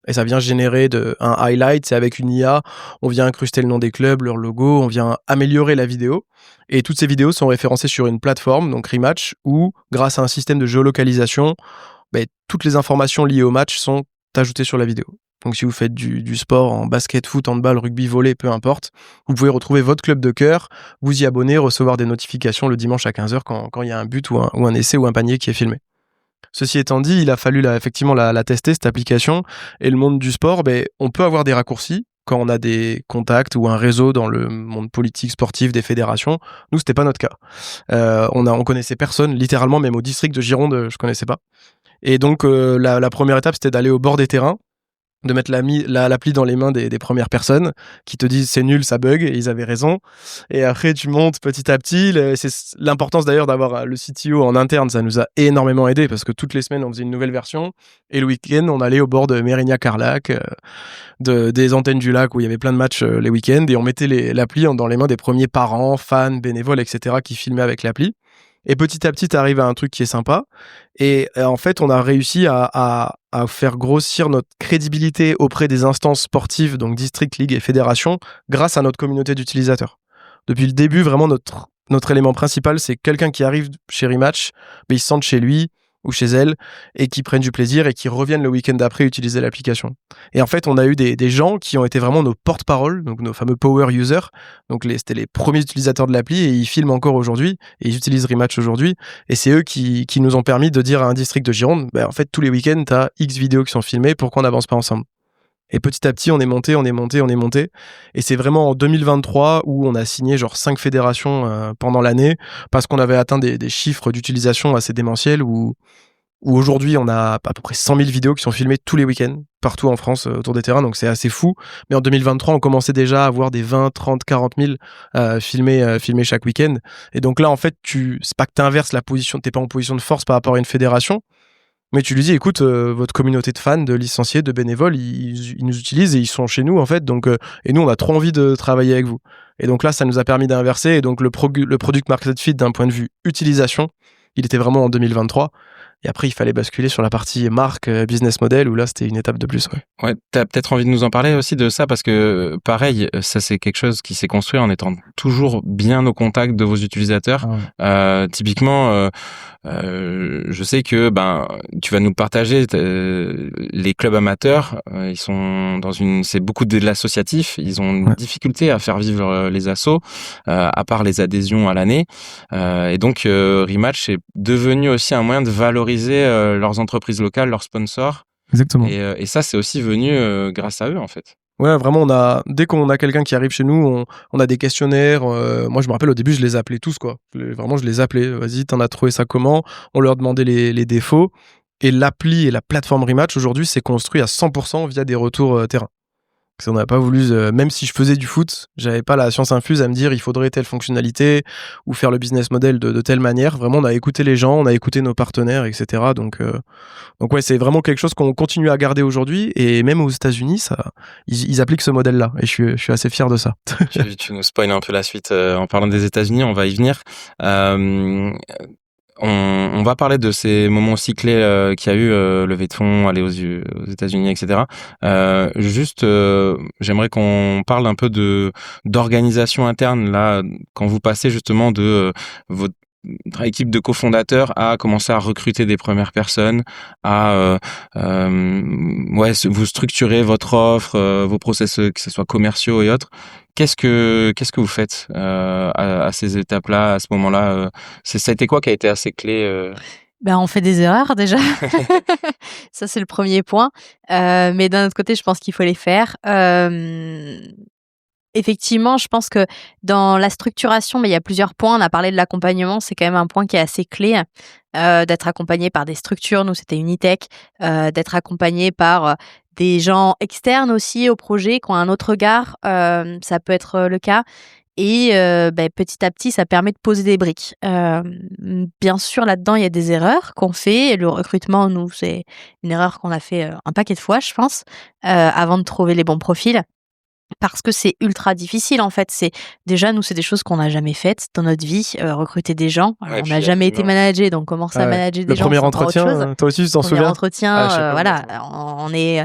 et ça vient générer un highlight. C'est avec une IA, on vient incruster le nom des clubs, leur logo, on vient améliorer la vidéo. Et toutes ces vidéos sont référencées sur une plateforme, donc Rematch, où, grâce à un système de géolocalisation, toutes les informations liées au match sont ajoutées sur la vidéo. Donc si vous faites du sport en basket, foot, handball, rugby, volley, peu importe, vous pouvez retrouver votre club de cœur, vous y abonner, recevoir des notifications le dimanche à 15h quand il y a un but ou un essai ou un panier qui est filmé. Ceci étant dit, il a fallu effectivement la tester, cette application. Et le monde du sport, on peut avoir des raccourcis quand on a des contacts ou un réseau dans le monde politique, sportif, des fédérations. Nous, c'était pas notre cas. On connaissait personne, littéralement, même au district de Gironde, je connaissais pas. Et donc, la première étape, c'était d'aller au bord des terrains, de mettre l'appli dans les mains des premières personnes qui te disent c'est nul, ça bug, et ils avaient raison. Et après, tu montes petit à petit. C'est l'importance d'ailleurs d'avoir le CTO en interne, ça nous a énormément aidé parce que toutes les semaines, on faisait une nouvelle version. Et le week-end, on allait au bord de Mérignac-Carlac, des antennes du lac où il y avait plein de matchs les week-ends, et on mettait l'appli dans les mains des premiers parents, fans, bénévoles, etc. qui filmaient avec l'appli. Et petit à petit, tu arrives à un truc qui est sympa. Et en fait, on a réussi à faire grossir notre crédibilité auprès des instances sportives, donc district, ligue et fédération, grâce à notre communauté d'utilisateurs. Depuis le début, vraiment, notre élément principal, c'est quelqu'un qui arrive chez Rematch, il se sente chez lui ou chez elle, et qui prennent du plaisir et qui reviennent le week-end d'après utiliser l'application. Et en fait, on a eu des gens qui ont été vraiment nos porte-parole, donc nos fameux power users. Donc c'était les premiers utilisateurs de l'appli, et ils filment encore aujourd'hui, et ils utilisent Rematch aujourd'hui. Et c'est eux qui nous ont permis de dire à un district de Gironde, en fait, tous les week-ends, t'as X vidéos qui sont filmées, pourquoi on n'avance pas ensemble? Et petit à petit, on est monté. Et c'est vraiment en 2023 où on a signé 5 fédérations pendant l'année, parce qu'on avait atteint des chiffres d'utilisation assez démentiels, où aujourd'hui, on a à peu près 100 000 vidéos qui sont filmées tous les week-ends, partout en France, autour des terrains, donc c'est assez fou. Mais en 2023, on commençait déjà à avoir des 20, 30, 40 000 filmés chaque week-end. Et donc là, en fait, c'est pas que tu inverses la position, t'es pas en position de force par rapport à une fédération, mais tu lui dis, écoute, votre communauté de fans, de licenciés, de bénévoles, ils nous utilisent et ils sont chez nous, en fait. Donc, et nous, on a trop envie de travailler avec vous. Et donc là, ça nous a permis d'inverser. Et donc, le product market fit d'un point de vue utilisation, il était vraiment en 2023. Et après, il fallait basculer sur la partie marque, business model, où là, c'était une étape de plus. Ouais, t'as peut-être envie de nous en parler aussi de ça, parce que pareil, ça c'est quelque chose qui s'est construit en étant toujours bien au contact de vos utilisateurs. Typiquement, je sais que tu vas nous partager les clubs amateurs. Ils sont c'est beaucoup de l'associatif. Ils ont une difficulté à faire vivre les assos, à part les adhésions à l'année. Et donc Rematch est devenu aussi un moyen de valoriser leurs entreprises locales, leurs sponsors. Exactement. Et ça, c'est aussi venu grâce à eux, en fait. Ouais, vraiment, dès qu'on a quelqu'un qui arrive chez nous, on a des questionnaires. Moi, je me rappelle, au début, je les appelais tous, quoi. Vraiment, je les appelais. Vas-y, t'en as trouvé ça comment? On leur demandait les défauts. Et l'appli et la plateforme Rematch, aujourd'hui, c'est construit à 100% via des retours terrain. Parce qu'on n'a pas voulu, même si je faisais du foot, j'avais pas la science infuse à me dire il faudrait telle fonctionnalité ou faire le business model de telle manière. Vraiment, on a écouté les gens, on a écouté nos partenaires, etc. Donc ouais, c'est vraiment quelque chose qu'on continue à garder aujourd'hui. Et même aux États-Unis, ils appliquent ce modèle-là. Et je suis assez fier de ça. Tu nous spoil un peu la suite en parlant des États-Unis, on va y venir. On va parler de ces moments aussi clés qu'il y a eu, levée de fonds, aller aux États-Unis, etc. J'aimerais qu'on parle un peu d'organisation interne là, quand vous passez justement de votre équipe de cofondateurs à commencer à recruter des premières personnes, à vous structurer votre offre, vos process, que ce soit commerciaux et autres. Qu'est-ce que vous faites à ces étapes-là, à ce moment-là ça a été quoi qui a été assez clé On fait des erreurs déjà. Ça, c'est le premier point. Mais d'un autre côté, je pense qu'il faut les faire. Effectivement, je pense que dans la structuration, il y a plusieurs points. On a parlé de l'accompagnement, c'est quand même un point qui est assez clé. D'être accompagné par des structures, nous c'était Unitech, d'être accompagné par des gens externes aussi au projet qui ont un autre regard, ça peut être le cas. Et petit à petit, ça permet de poser des briques. Bien sûr, là-dedans, il y a des erreurs qu'on fait. Le recrutement, nous, c'est une erreur qu'on a fait un paquet de fois, je pense, avant de trouver les bons profils. Parce que c'est ultra difficile, en fait. Déjà, nous, c'est des choses qu'on n'a jamais faites dans notre vie, recruter des gens. Alors, on n'a jamais été managé, donc commencer à manager des gens, le premier c'est encore autre chose. entretien, toi aussi, tu t'en souviens? Premier entretien, voilà, on est...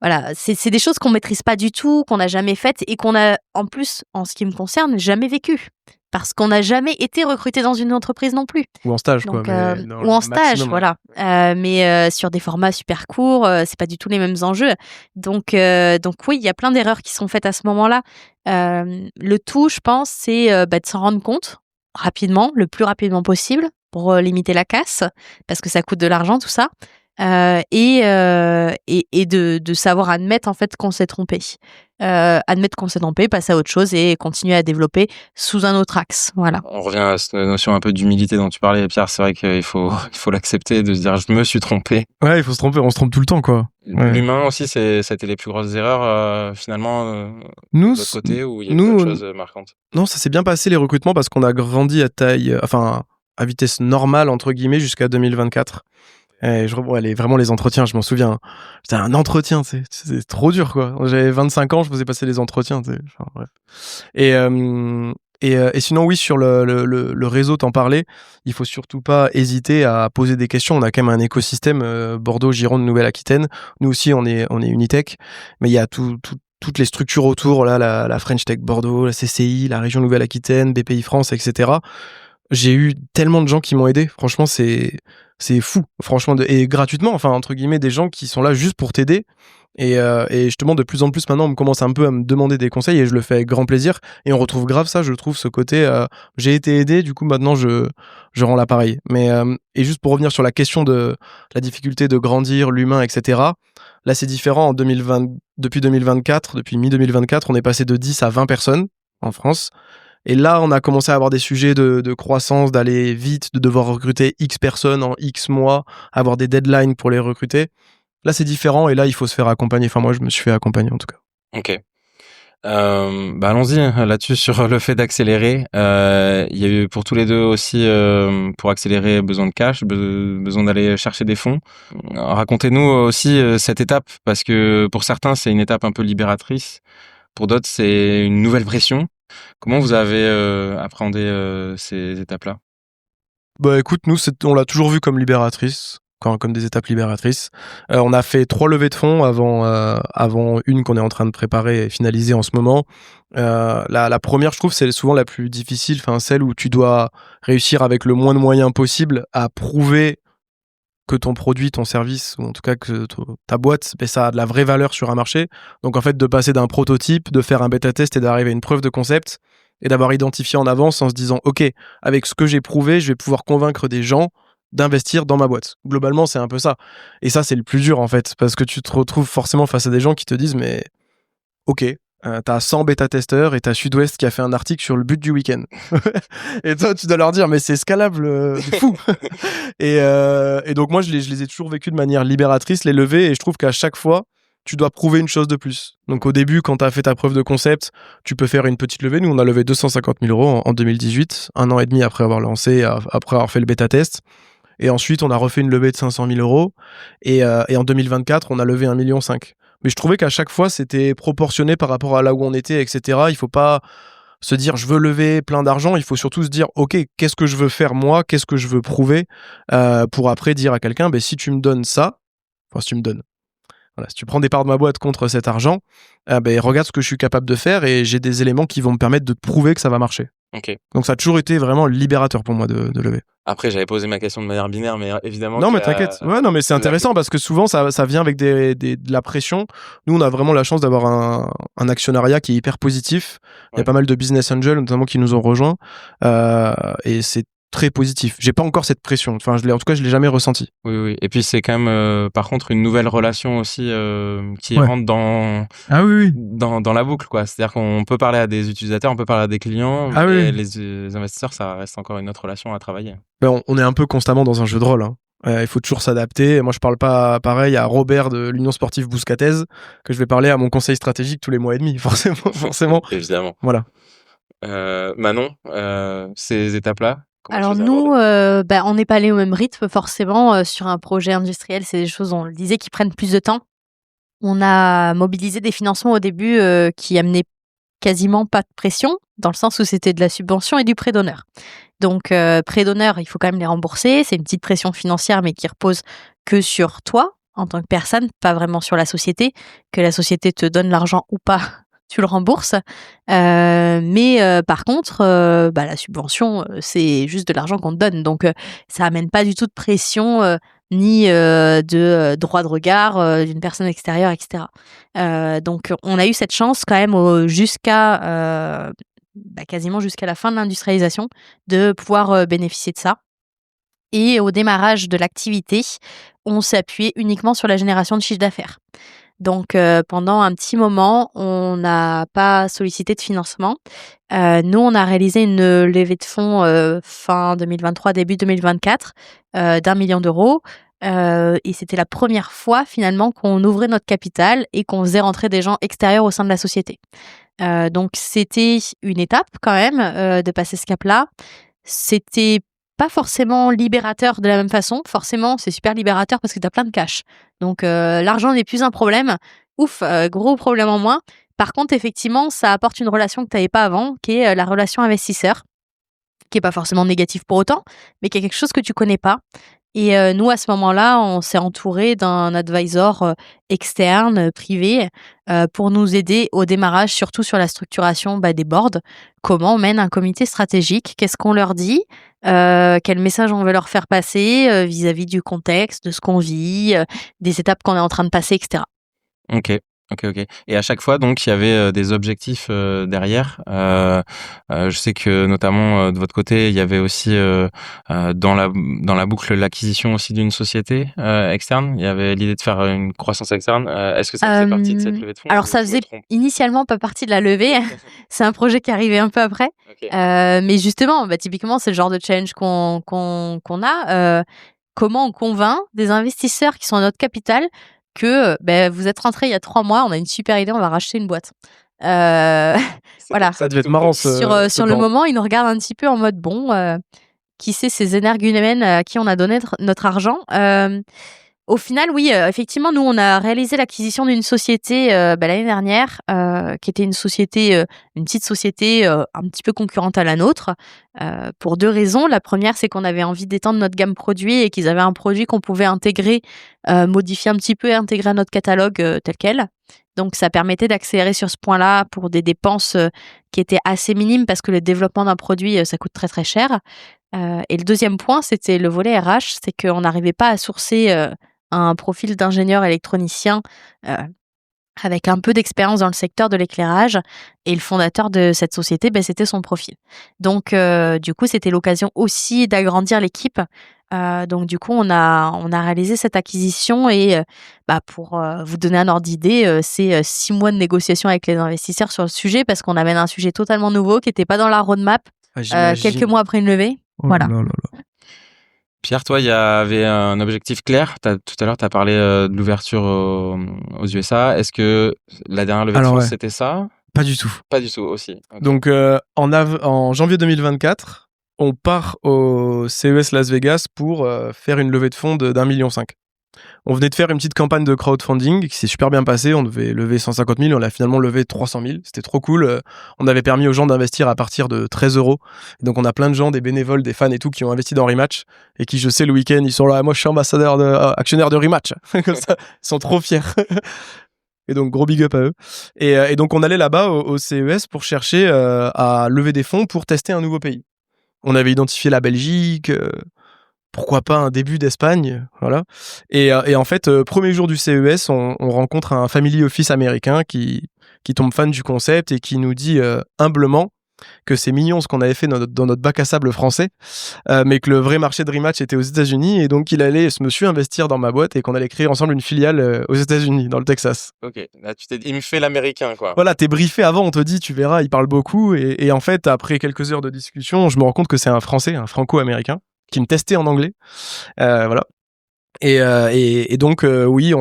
Voilà, c'est des choses qu'on maîtrise pas du tout, qu'on n'a jamais faites et qu'on a, en plus, en ce qui me concerne, jamais vécu. Parce qu'on n'a jamais été recruté dans une entreprise non plus. Ou en stage, Donc, quoi. ou en stage, voilà. Mais sur des formats super courts, c'est pas du tout les mêmes enjeux. Donc oui, il y a plein d'erreurs qui sont faites à ce moment-là. Le tout, je pense, c'est de s'en rendre compte rapidement, le plus rapidement possible, pour limiter la casse, parce que ça coûte de l'argent, tout ça. Et de savoir admettre en fait qu'on s'est trompé. Admettre qu'on s'est trompé, passer à autre chose et continuer à développer sous un autre axe. Voilà. On revient à cette notion un peu d'humilité dont tu parlais, Pierre. C'est vrai qu'il faut l'accepter, de se dire je me suis trompé. Ouais, il faut se tromper, on se trompe tout le temps, quoi. Ouais. L'humain aussi, ça a été les plus grosses erreurs finalement de l'autre côté, où il y a d'autres choses marquantes. Non, ça s'est bien passé les recrutements parce qu'on a grandi à vitesse normale entre guillemets jusqu'à 2024. Et vraiment les entretiens, je m'en souviens. C'était un entretien, c'est trop dur, quoi. J'avais 25 ans, je faisais passer les entretiens, enfin, bref. Et sinon, oui, sur le réseau, t'en parlais, il faut surtout pas hésiter à poser des questions. On a quand même un écosystème, Bordeaux, Gironde, Nouvelle-Aquitaine. Nous aussi, on est Unitech, mais il y a toutes les structures autour, là, la French Tech Bordeaux, la CCI, la région Nouvelle-Aquitaine, BPI France, etc. J'ai eu tellement de gens qui m'ont aidé. Franchement, c'est fou. Franchement, et gratuitement, enfin, entre guillemets, des gens qui sont là juste pour t'aider. Et justement, de plus en plus maintenant, on commence un peu à me demander des conseils et je le fais avec grand plaisir. Et on retrouve grave ça, je trouve, ce côté, j'ai été aidé, du coup, maintenant, je rends l'appareil. Mais, et juste pour revenir sur la question de la difficulté de grandir, l'humain, etc. Là, c'est différent. Depuis 2024, depuis mi-2024, on est passé de 10 à 20 personnes en France. Et là, on a commencé à avoir des sujets de croissance, d'aller vite, de devoir recruter X personnes en X mois, avoir des deadlines pour les recruter. Là, c'est différent et là, il faut se faire accompagner. Enfin, moi, je me suis fait accompagner en tout cas. Ok. Allons-y là-dessus sur le fait d'accélérer. Il y a eu pour tous les deux aussi, pour accélérer, besoin de cash, besoin d'aller chercher des fonds. Racontez-nous aussi cette étape, parce que pour certains, c'est une étape un peu libératrice. Pour d'autres, c'est une nouvelle pression. Comment vous avez appréhendé ces étapes-là ? Bah écoute, nous, on l'a toujours vu comme libératrice, comme des étapes libératrices. On a fait 3 levées de fonds avant une qu'on est en train de préparer et finaliser en ce moment. La première, je trouve, c'est souvent la plus difficile, celle où tu dois réussir avec le moins de moyens possible à prouver que ton produit, ton service, ou en tout cas que ta boîte, ça a de la vraie valeur sur un marché. Donc en fait, de passer d'un prototype, de faire un bêta-test et d'arriver à une preuve de concept, et d'avoir identifié en avance en se disant, OK, avec ce que j'ai prouvé, je vais pouvoir convaincre des gens d'investir dans ma boîte. Globalement, c'est un peu ça. Et ça, c'est le plus dur, en fait, parce que tu te retrouves forcément face à des gens qui te disent, mais OK, t'as 100 bêta-testeurs et t'as Sud-Ouest qui a fait un article sur le but du week-end. Et toi, tu dois leur dire, mais c'est scalable de fou. et donc, moi, je les ai toujours vécus de manière libératrice, les levées, et je trouve qu'à chaque fois, tu dois prouver une chose de plus. Donc, au début, quand t'as fait ta preuve de concept, tu peux faire une petite levée. Nous, on a levé 250 000 euros en 2018, un an et demi après avoir lancé, après avoir fait le bêta-test. Et ensuite, on a refait une levée de 500 000 euros. Et en 2024, on a levé 1,5 million. Mais je trouvais qu'à chaque fois, c'était proportionné par rapport à là où on était, etc. Il faut pas se dire, je veux lever plein d'argent. Il faut surtout se dire, OK, qu'est-ce que je veux faire moi? Qu'est-ce que je veux prouver? Pour après dire à quelqu'un, si tu me donnes ça, si tu me donnes, voilà, si tu prends des parts de ma boîte contre cet argent, regarde ce que je suis capable de faire et j'ai des éléments qui vont me permettre de te prouver que ça va marcher. Ok. Donc ça a toujours été vraiment libérateur pour moi de lever. Après, j'avais posé ma question de manière binaire, mais évidemment. Non, mais t'inquiète. Ouais, non, mais c'est intéressant parce que souvent ça vient avec de la pression. Nous, on a vraiment la chance d'avoir un actionnariat qui est hyper positif. Il y a pas mal de business angels, notamment, qui nous ont rejoints. Et c'est très positif. J'ai pas encore cette pression. En tout cas, je l'ai jamais ressenti. Oui. Et puis, c'est quand même, par contre, une nouvelle relation aussi qui rentre dans la boucle, quoi. C'est-à-dire qu'on peut parler à des utilisateurs, on peut parler à des clients, mais les investisseurs, ça reste encore une autre relation à travailler. On est un peu constamment dans un jeu de rôle. Il faut toujours s'adapter. Moi, je parle pas pareil à Robert de l'Union Sportive Bouscatez que je vais parler à mon conseil stratégique tous les mois et demi, forcément. Évidemment. Voilà. Manon, ces étapes-là? Alors nous, on n'est pas allé au même rythme forcément sur un projet industriel. C'est des choses, on le disait, qui prennent plus de temps. On a mobilisé des financements au début qui amenaient quasiment pas de pression, dans le sens où c'était de la subvention et du prêt d'honneur. Donc prêt d'honneur, il faut quand même les rembourser. C'est une petite pression financière, mais qui repose que sur toi en tant que personne, pas vraiment sur la société. Que la société te donne l'argent ou pas, tu le rembourses. Mais par contre, la subvention, c'est juste de l'argent qu'on te donne. Donc, ça amène pas du tout de pression, ni de droit de regard d'une personne extérieure, etc. Donc, on a eu cette chance quand même quasiment jusqu'à la fin de l'industrialisation de pouvoir bénéficier de ça. Et au démarrage de l'activité, on s'est appuyé uniquement sur la génération de chiffre d'affaires. Donc, pendant un petit moment, on n'a pas sollicité de financement. Nous, on a réalisé une levée de fonds fin 2023, début 2024, d'1 million d'euros. Et c'était la première fois, finalement, qu'on ouvrait notre capital et qu'on faisait rentrer des gens extérieurs au sein de la société. Donc, c'était une étape, quand même, de passer ce cap-là. C'était pas forcément libérateur de la même façon. Forcément, c'est super libérateur parce que t'as plein de cash. Donc, l'argent n'est plus un problème. Ouf, gros problème en moins. Par contre, effectivement, ça apporte une relation que t'avais pas avant, qui est la relation investisseur, qui est pas forcément négative pour autant, mais qui est quelque chose que tu connais pas. Et nous, à ce moment-là, on s'est entouré d'un advisor externe, privé, pour nous aider au démarrage, surtout sur la structuration des boards. Comment on mène un comité stratégique? Qu'est-ce qu'on leur dit? Quel message on veut leur faire passer vis-à-vis du contexte, de ce qu'on vit, des étapes qu'on est en train de passer, etc. Ok. Et à chaque fois, donc, il y avait des objectifs derrière. Je sais que notamment de votre côté, il y avait aussi dans la boucle l'acquisition aussi d'une société externe. Il y avait l'idée de faire une croissance externe. Est-ce que ça fait partie de cette levée de fonds? Alors, ça faisait initialement pas partie de la levée. C'est un projet qui arrivait un peu après. Okay. Mais justement, typiquement, c'est le genre de challenge qu'on a. Comment on convainc des investisseurs qui sont à notre capital que vous êtes rentré il y a 3 mois, on a une super idée, on va racheter une boîte. Voilà. Ça devait être marrant. Sur le moment, ils nous regardent un petit peu en mode qui c'est ces énergumènes à qui on a donné notre argent. Au final, oui, effectivement, nous, on a réalisé l'acquisition d'une société l'année dernière, qui était une petite société un petit peu concurrente à la nôtre, pour 2 raisons. La première, c'est qu'on avait envie d'étendre notre gamme produit et qu'ils avaient un produit qu'on pouvait intégrer, modifier un petit peu et intégrer à notre catalogue tel quel. Donc ça permettait d'accélérer sur ce point-là pour des dépenses qui étaient assez minimes parce que le développement d'un produit, ça coûte très, très cher. Et le deuxième point, c'était le volet RH, c'est qu'on n'arrivait pas à sourcer un profil d'ingénieur électronicien avec un peu d'expérience dans le secteur de l'éclairage. Et le fondateur de cette société, c'était son profil. Donc, du coup, c'était l'occasion aussi d'agrandir l'équipe. Donc, du coup, on a réalisé cette acquisition et pour vous donner un ordre d'idée, c'est 6 mois de négociation avec les investisseurs sur le sujet parce qu'on amène un sujet totalement nouveau qui n'était pas dans la roadmap quelques mois après une levée. Oh voilà. là. Pierre, toi, il y avait un objectif clair. Tout à l'heure, tu as parlé de l'ouverture aux USA. Est-ce que la dernière levée de fonds, c'était ça? Pas du tout. Pas du tout aussi. Okay. Donc, en janvier 2024, on part au CES Las Vegas pour faire une levée de fonds d'1,5 million. On venait de faire une petite campagne de crowdfunding qui s'est super bien passée. On devait lever 150 000, on a finalement levé 300 000. C'était trop cool. On avait permis aux gens d'investir à partir de 13 €. Et donc, on a plein de gens, des bénévoles, des fans et tout, qui ont investi dans Rematch et qui, je sais, le week-end, ils sont là. Moi, je suis actionnaire de Rematch. Comme ça, ils sont trop fiers. Et donc, gros big up à eux. Et donc, on allait là-bas au CES pour chercher à lever des fonds pour tester un nouveau pays. On avait identifié la Belgique, pourquoi pas un début d'Espagne, voilà. Et en fait, premier jour du CES, on rencontre un family office américain qui tombe fan du concept et qui nous dit humblement que c'est mignon ce qu'on avait fait dans notre bac à sable français, mais que le vrai marché de Rematch était aux États-Unis et donc il allait, ce monsieur, investir dans ma boîte et qu'on allait créer ensemble une filiale aux États-Unis, dans le Texas. Ok, là tu t'es dit, il me fait l'américain, quoi. Voilà, t'es briefé avant, on te dit, tu verras, il parle beaucoup et en fait, après quelques heures de discussion, je me rends compte que c'est un Français, un Franco-américain, qui me testait en anglais, voilà. Et donc oui,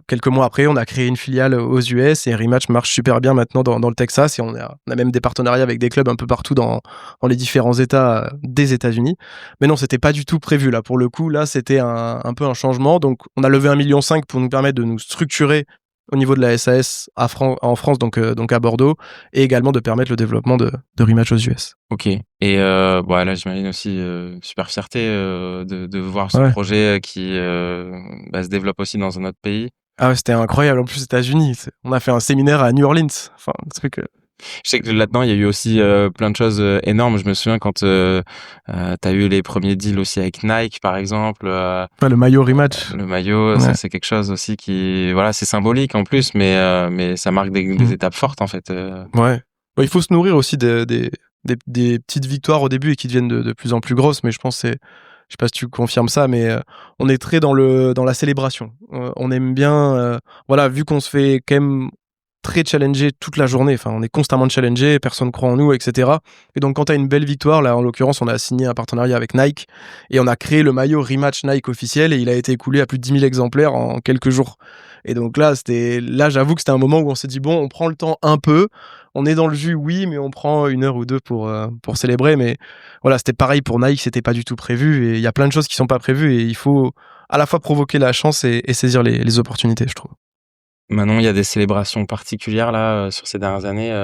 quelques mois après, on a créé une filiale aux US et Rematch marche super bien maintenant dans le Texas et on a même des partenariats avec des clubs un peu partout dans les différents États des États-Unis. Mais non, c'était pas du tout prévu là. Pour le coup, là, c'était un peu un changement. Donc, on a levé 1,5 million pour nous permettre de nous structurer au niveau de la SAS en France, donc à Bordeaux, et également de permettre le développement de Rematch aux US. Ok. Et là, j'imagine aussi super fierté de voir ce projet qui se développe aussi dans un autre pays. Ah ouais, c'était incroyable. En plus, aux États-Unis, on a fait un séminaire à New Orleans. Enfin, un truc. Je sais que là-dedans, il y a eu aussi plein de choses énormes. Je me souviens quand t'as eu les premiers deals aussi avec Nike, par exemple. Le maillot Rematch. Le maillot, ça, c'est quelque chose aussi qui... Voilà, c'est symbolique en plus, mais ça marque des étapes fortes, en fait. Ouais. Il faut se nourrir aussi des petites victoires au début et qui deviennent de plus en plus grosses, mais je pense que c'est... Je sais pas si tu confirmes ça, mais on est très dans la célébration. On aime bien... vu qu'on se fait quand même très challengé toute la journée, enfin on est constamment challengé, personne croit en nous, etc. Et donc quand tu as une belle victoire, là en l'occurrence on a signé un partenariat avec Nike et on a créé le maillot Rematch Nike officiel et il a été écoulé à plus de 10 000 exemplaires en quelques jours. Et donc là j'avoue que c'était un moment où on s'est dit bon, on prend le temps un peu, on est dans le jus, oui, mais on prend 1 heure ou 2 pour célébrer. Mais voilà, c'était pareil pour Nike, c'était pas du tout prévu et il y a plein de choses qui sont pas prévues et il faut à la fois provoquer la chance et saisir les opportunités, je trouve. Manon, il y a des célébrations particulières là sur ces dernières années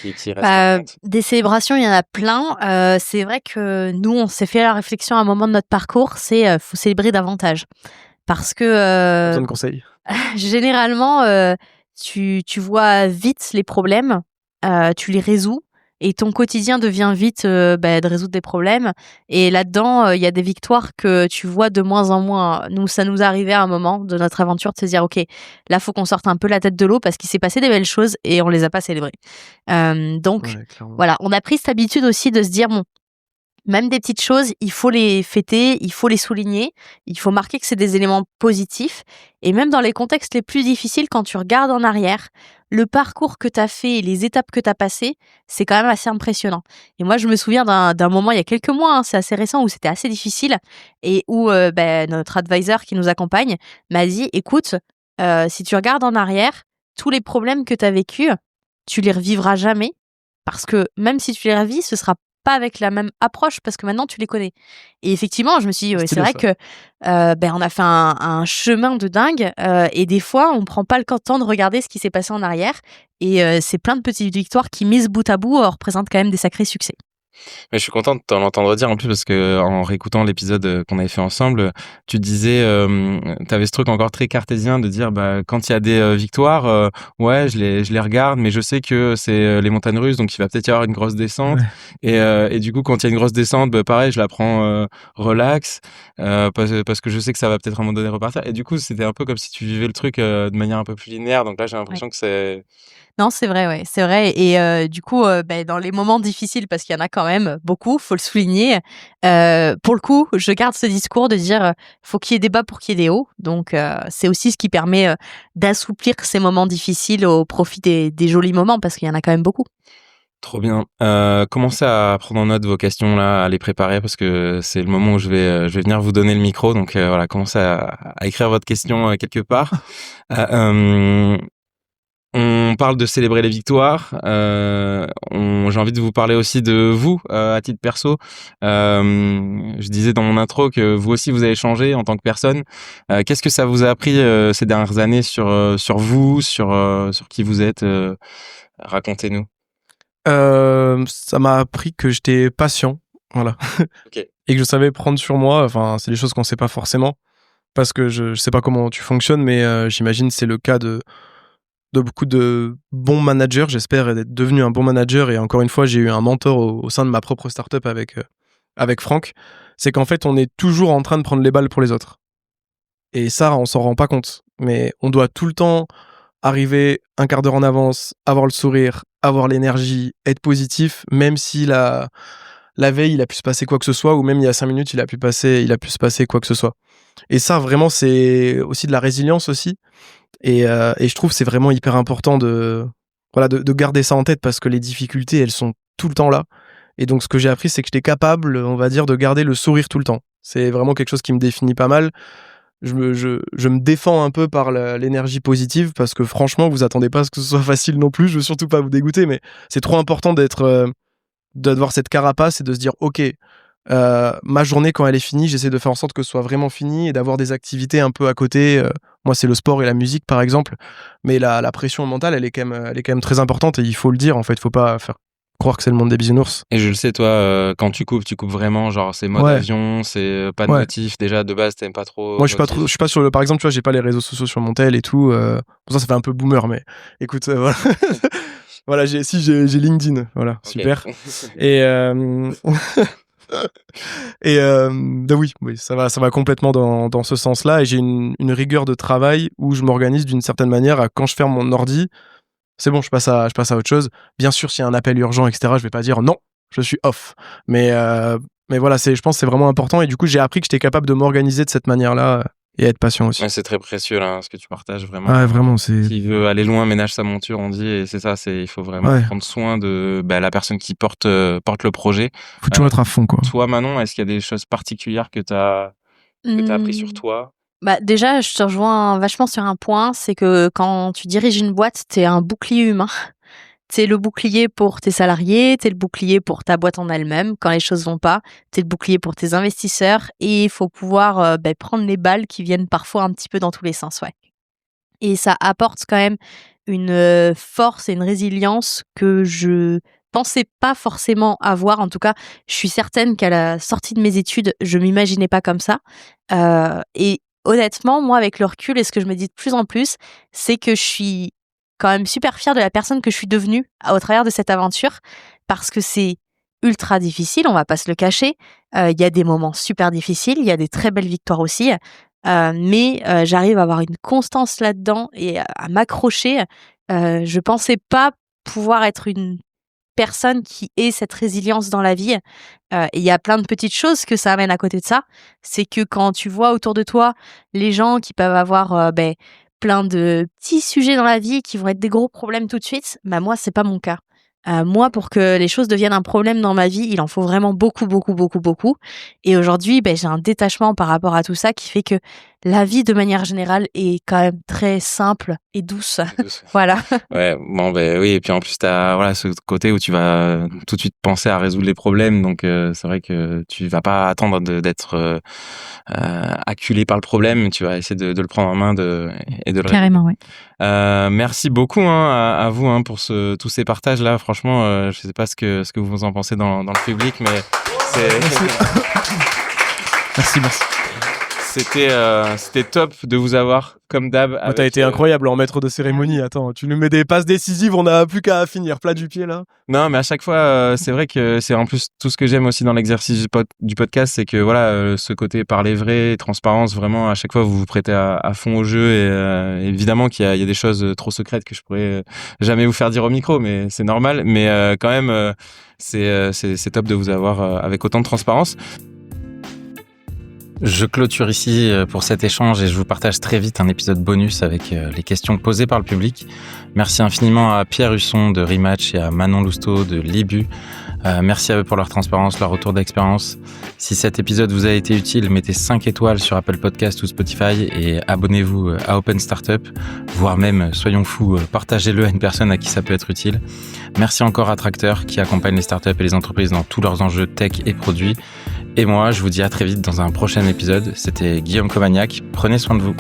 qui restent. Des célébrations, il y en a plein. C'est vrai que nous, on s'est fait la réflexion à un moment de notre parcours, c'est faut célébrer davantage. Parce que besoin de conseils. Généralement, tu vois vite les problèmes, tu les résous et ton quotidien devient vite de résoudre des problèmes. Et là-dedans, il y a des victoires que tu vois de moins en moins. Nous, ça nous arrivait à un moment de notre aventure de se dire, OK, là, faut qu'on sorte un peu la tête de l'eau parce qu'il s'est passé des belles choses et on les a pas célébrées. Donc, voilà, on a pris cette habitude aussi de se dire, bon, même des petites choses, il faut les fêter, il faut les souligner, il faut marquer que c'est des éléments positifs. Et même dans les contextes les plus difficiles, quand tu regardes en arrière, le parcours que tu as fait et les étapes que tu as passées, c'est quand même assez impressionnant. Et moi, je me souviens d'un moment, il y a quelques mois, c'est assez récent, où c'était assez difficile et où notre advisor qui nous accompagne m'a dit, écoute, si tu regardes en arrière, tous les problèmes que tu as vécus, tu les revivras jamais parce que même si tu les revis, ce sera pas avec la même approche parce que maintenant tu les connais. Et effectivement, je me suis dit, c'est vrai ça. que on a fait un chemin de dingue et des fois, on prend pas le temps de regarder ce qui s'est passé en arrière. Et c'est plein de petites victoires qui, mises bout à bout, représentent quand même des sacrés succès. Mais je suis content de t'en entendre dire en plus parce que en réécoutant l'épisode qu'on avait fait ensemble, tu disais, t'avais ce truc encore très cartésien de dire, quand il y a des victoires, ouais, je les regarde, mais je sais que c'est les montagnes russes, donc il va peut-être y avoir une grosse descente. Ouais. Et du coup, quand il y a une grosse descente, pareil, je la prends relax parce que je sais que ça va peut-être à un moment donné repartir. Et du coup, c'était un peu comme si tu vivais le truc de manière un peu plus linéaire. Donc là, j'ai l'impression que c'est Non, c'est vrai, ouais, c'est vrai. Et du coup, dans les moments difficiles, parce qu'il y en a quand même beaucoup, faut le souligner. Pour le coup, je garde ce discours de dire, faut qu'il y ait des bas pour qu'il y ait des hauts. Donc, c'est aussi ce qui permet d'assouplir ces moments difficiles au profit des jolis moments, parce qu'il y en a quand même beaucoup. trop bien. Commencez à prendre en note vos questions là, à les préparer parce que c'est le moment où je vais venir vous donner le micro. Donc voilà, commencez à écrire votre question quelque part. On parle de célébrer les victoires. J'ai envie de vous parler aussi de vous à titre perso. Je disais dans mon intro que vous aussi vous avez changé en tant que personne. Qu'est-ce que ça vous a appris ces dernières années sur vous, sur qui vous êtes racontez-nous. Ça m'a appris que j'étais patient, voilà. Ok. Et que je savais prendre sur moi. Enfin, c'est des choses qu'on sait pas forcément parce que je sais pas comment tu fonctionnes, mais j'imagine c'est le cas de beaucoup de bons managers. J'espère d'être devenu un bon manager. Et encore une fois, j'ai eu un mentor au sein de ma propre startup avec Franck. C'est qu'en fait, on est toujours en train de prendre les balles pour les autres. Et ça, on s'en rend pas compte. Mais on doit tout le temps arriver un quart d'heure en avance, avoir le sourire, avoir l'énergie, être positif, même si la veille, il a pu se passer quoi que ce soit, ou même il y a 5 minutes, il a pu se passer quoi que ce soit. Et ça, vraiment, c'est aussi de la résilience aussi. Et je trouve que c'est vraiment hyper important de garder ça en tête parce que les difficultés, elles sont tout le temps là. Et donc, ce que j'ai appris, c'est que j'étais capable, on va dire, de garder le sourire tout le temps. C'est vraiment quelque chose qui me définit pas mal. Je me défends un peu par l'énergie positive parce que franchement, vous attendez pas à ce que ce soit facile non plus. Je veux surtout pas vous dégoûter, mais c'est trop important d'avoir cette carapace et de se dire, ok, ma journée quand elle est finie, j'essaie de faire en sorte que ce soit vraiment fini et d'avoir des activités un peu à côté. Moi, c'est le sport et la musique, par exemple. Mais la pression mentale, elle est quand même très importante et il faut le dire. En fait, il faut pas faire croire que c'est le monde des bisounours. Et je le sais, toi, quand tu coupes vraiment, genre c'est mode avion, c'est pas de notif. Déjà de base, t'aimes pas trop. Moi, je suis pas sur le. Par exemple, tu vois, j'ai pas les réseaux sociaux sur mon tel et tout. Pour ça fait un peu boomer, mais écoute, voilà. Voilà, j'ai LinkedIn. Voilà, Okay. super. Et oui, ça va complètement dans ce sens-là. Et j'ai une rigueur de travail où je m'organise d'une certaine manière à quand je ferme mon ordi. C'est bon, je passe à autre chose. Bien sûr, s'il y a un appel urgent, etc., je vais pas dire non, je suis off. Mais voilà, je pense que c'est vraiment important. Et du coup, j'ai appris que j'étais capable de m'organiser de cette manière-là et être patient aussi. Ouais, c'est très précieux là, ce que tu partages vraiment. Ouais, vraiment, c'est. Qui veut aller loin ménage sa monture, on dit, et c'est ça. Il faut vraiment prendre soin de la personne qui porte le projet. Faut toujours être à fond, quoi. Toi, Manon, est-ce qu'il y a des choses particulières que t'as appris sur toi? Déjà, je te rejoins vachement sur un point, c'est que quand tu diriges une boîte, t'es un bouclier humain. T'es le bouclier pour tes salariés, t'es le bouclier pour ta boîte en elle-même. Quand les choses vont pas, t'es le bouclier pour tes investisseurs. Et il faut pouvoir prendre les balles qui viennent parfois un petit peu dans tous les sens, ouais. Et ça apporte quand même une force et une résilience que je pensais pas forcément avoir. En tout cas, je suis certaine qu'à la sortie de mes études, je m'imaginais pas comme ça. Et honnêtement, moi, avec le recul et ce que je me dis de plus en plus, c'est que je suis quand même super fière de la personne que je suis devenue au travers de cette aventure parce que c'est ultra difficile, on va pas se le cacher. Il y a des moments super difficiles, il y a des très belles victoires aussi. Mais j'arrive à avoir une constance là-dedans et à m'accrocher. Je pensais pas pouvoir être une personne qui ait cette résilience dans la vie. Et il y a plein de petites choses que ça amène à côté de ça. C'est que quand tu vois autour de toi les gens qui peuvent avoir plein de petits sujets dans la vie qui vont être des gros problèmes tout de suite, moi, c'est pas mon cas. Moi, pour que les choses deviennent un problème dans ma vie, il en faut vraiment beaucoup, beaucoup, beaucoup, beaucoup. Et aujourd'hui, j'ai un détachement par rapport à tout ça qui fait que la vie de manière générale est quand même très simple et douce. Voilà. Ouais, bon, oui. Et puis en plus, t'as ce côté où tu vas tout de suite penser à résoudre les problèmes. Donc, c'est vrai que tu vas pas attendre d'être acculé par le problème. Tu vas essayer de le prendre en main et de le Carrément, oui. Merci beaucoup à vous pour tous ces partages là. Franchement, je sais pas ce que vous en pensez dans le public, mais Merci. C'était top de vous avoir comme d'hab. T'as été incroyable en maître de cérémonie. Attends, tu nous mets des passes décisives, on n'a plus qu'à finir plat du pied là. Non, mais à chaque fois, c'est vrai que c'est en plus tout ce que j'aime aussi dans l'exercice du podcast, c'est que ce côté parler vrai, transparence, vraiment à chaque fois vous vous prêtez à fond au jeu et évidemment qu'il y a des choses trop secrètes que je pourrais jamais vous faire dire au micro, mais c'est normal. Mais quand même, c'est top de vous avoir avec autant de transparence. Je clôture ici pour cet échange et je vous partage très vite un épisode bonus avec les questions posées par le public. Merci infiniment à Pierre Husson de Rematch et à Manon Lousteau de Libu. Merci à eux pour leur transparence, leur retour d'expérience. Si cet épisode vous a été utile, mettez 5 étoiles sur Apple Podcast ou Spotify et abonnez-vous à Open Startup, voire même, soyons fous, partagez-le à une personne à qui ça peut être utile. Merci encore à Tracteur qui accompagne les startups et les entreprises dans tous leurs enjeux tech et produits. Et moi, je vous dis à très vite dans un prochain épisode. C'était Guillaume Comagnac. Prenez soin de vous.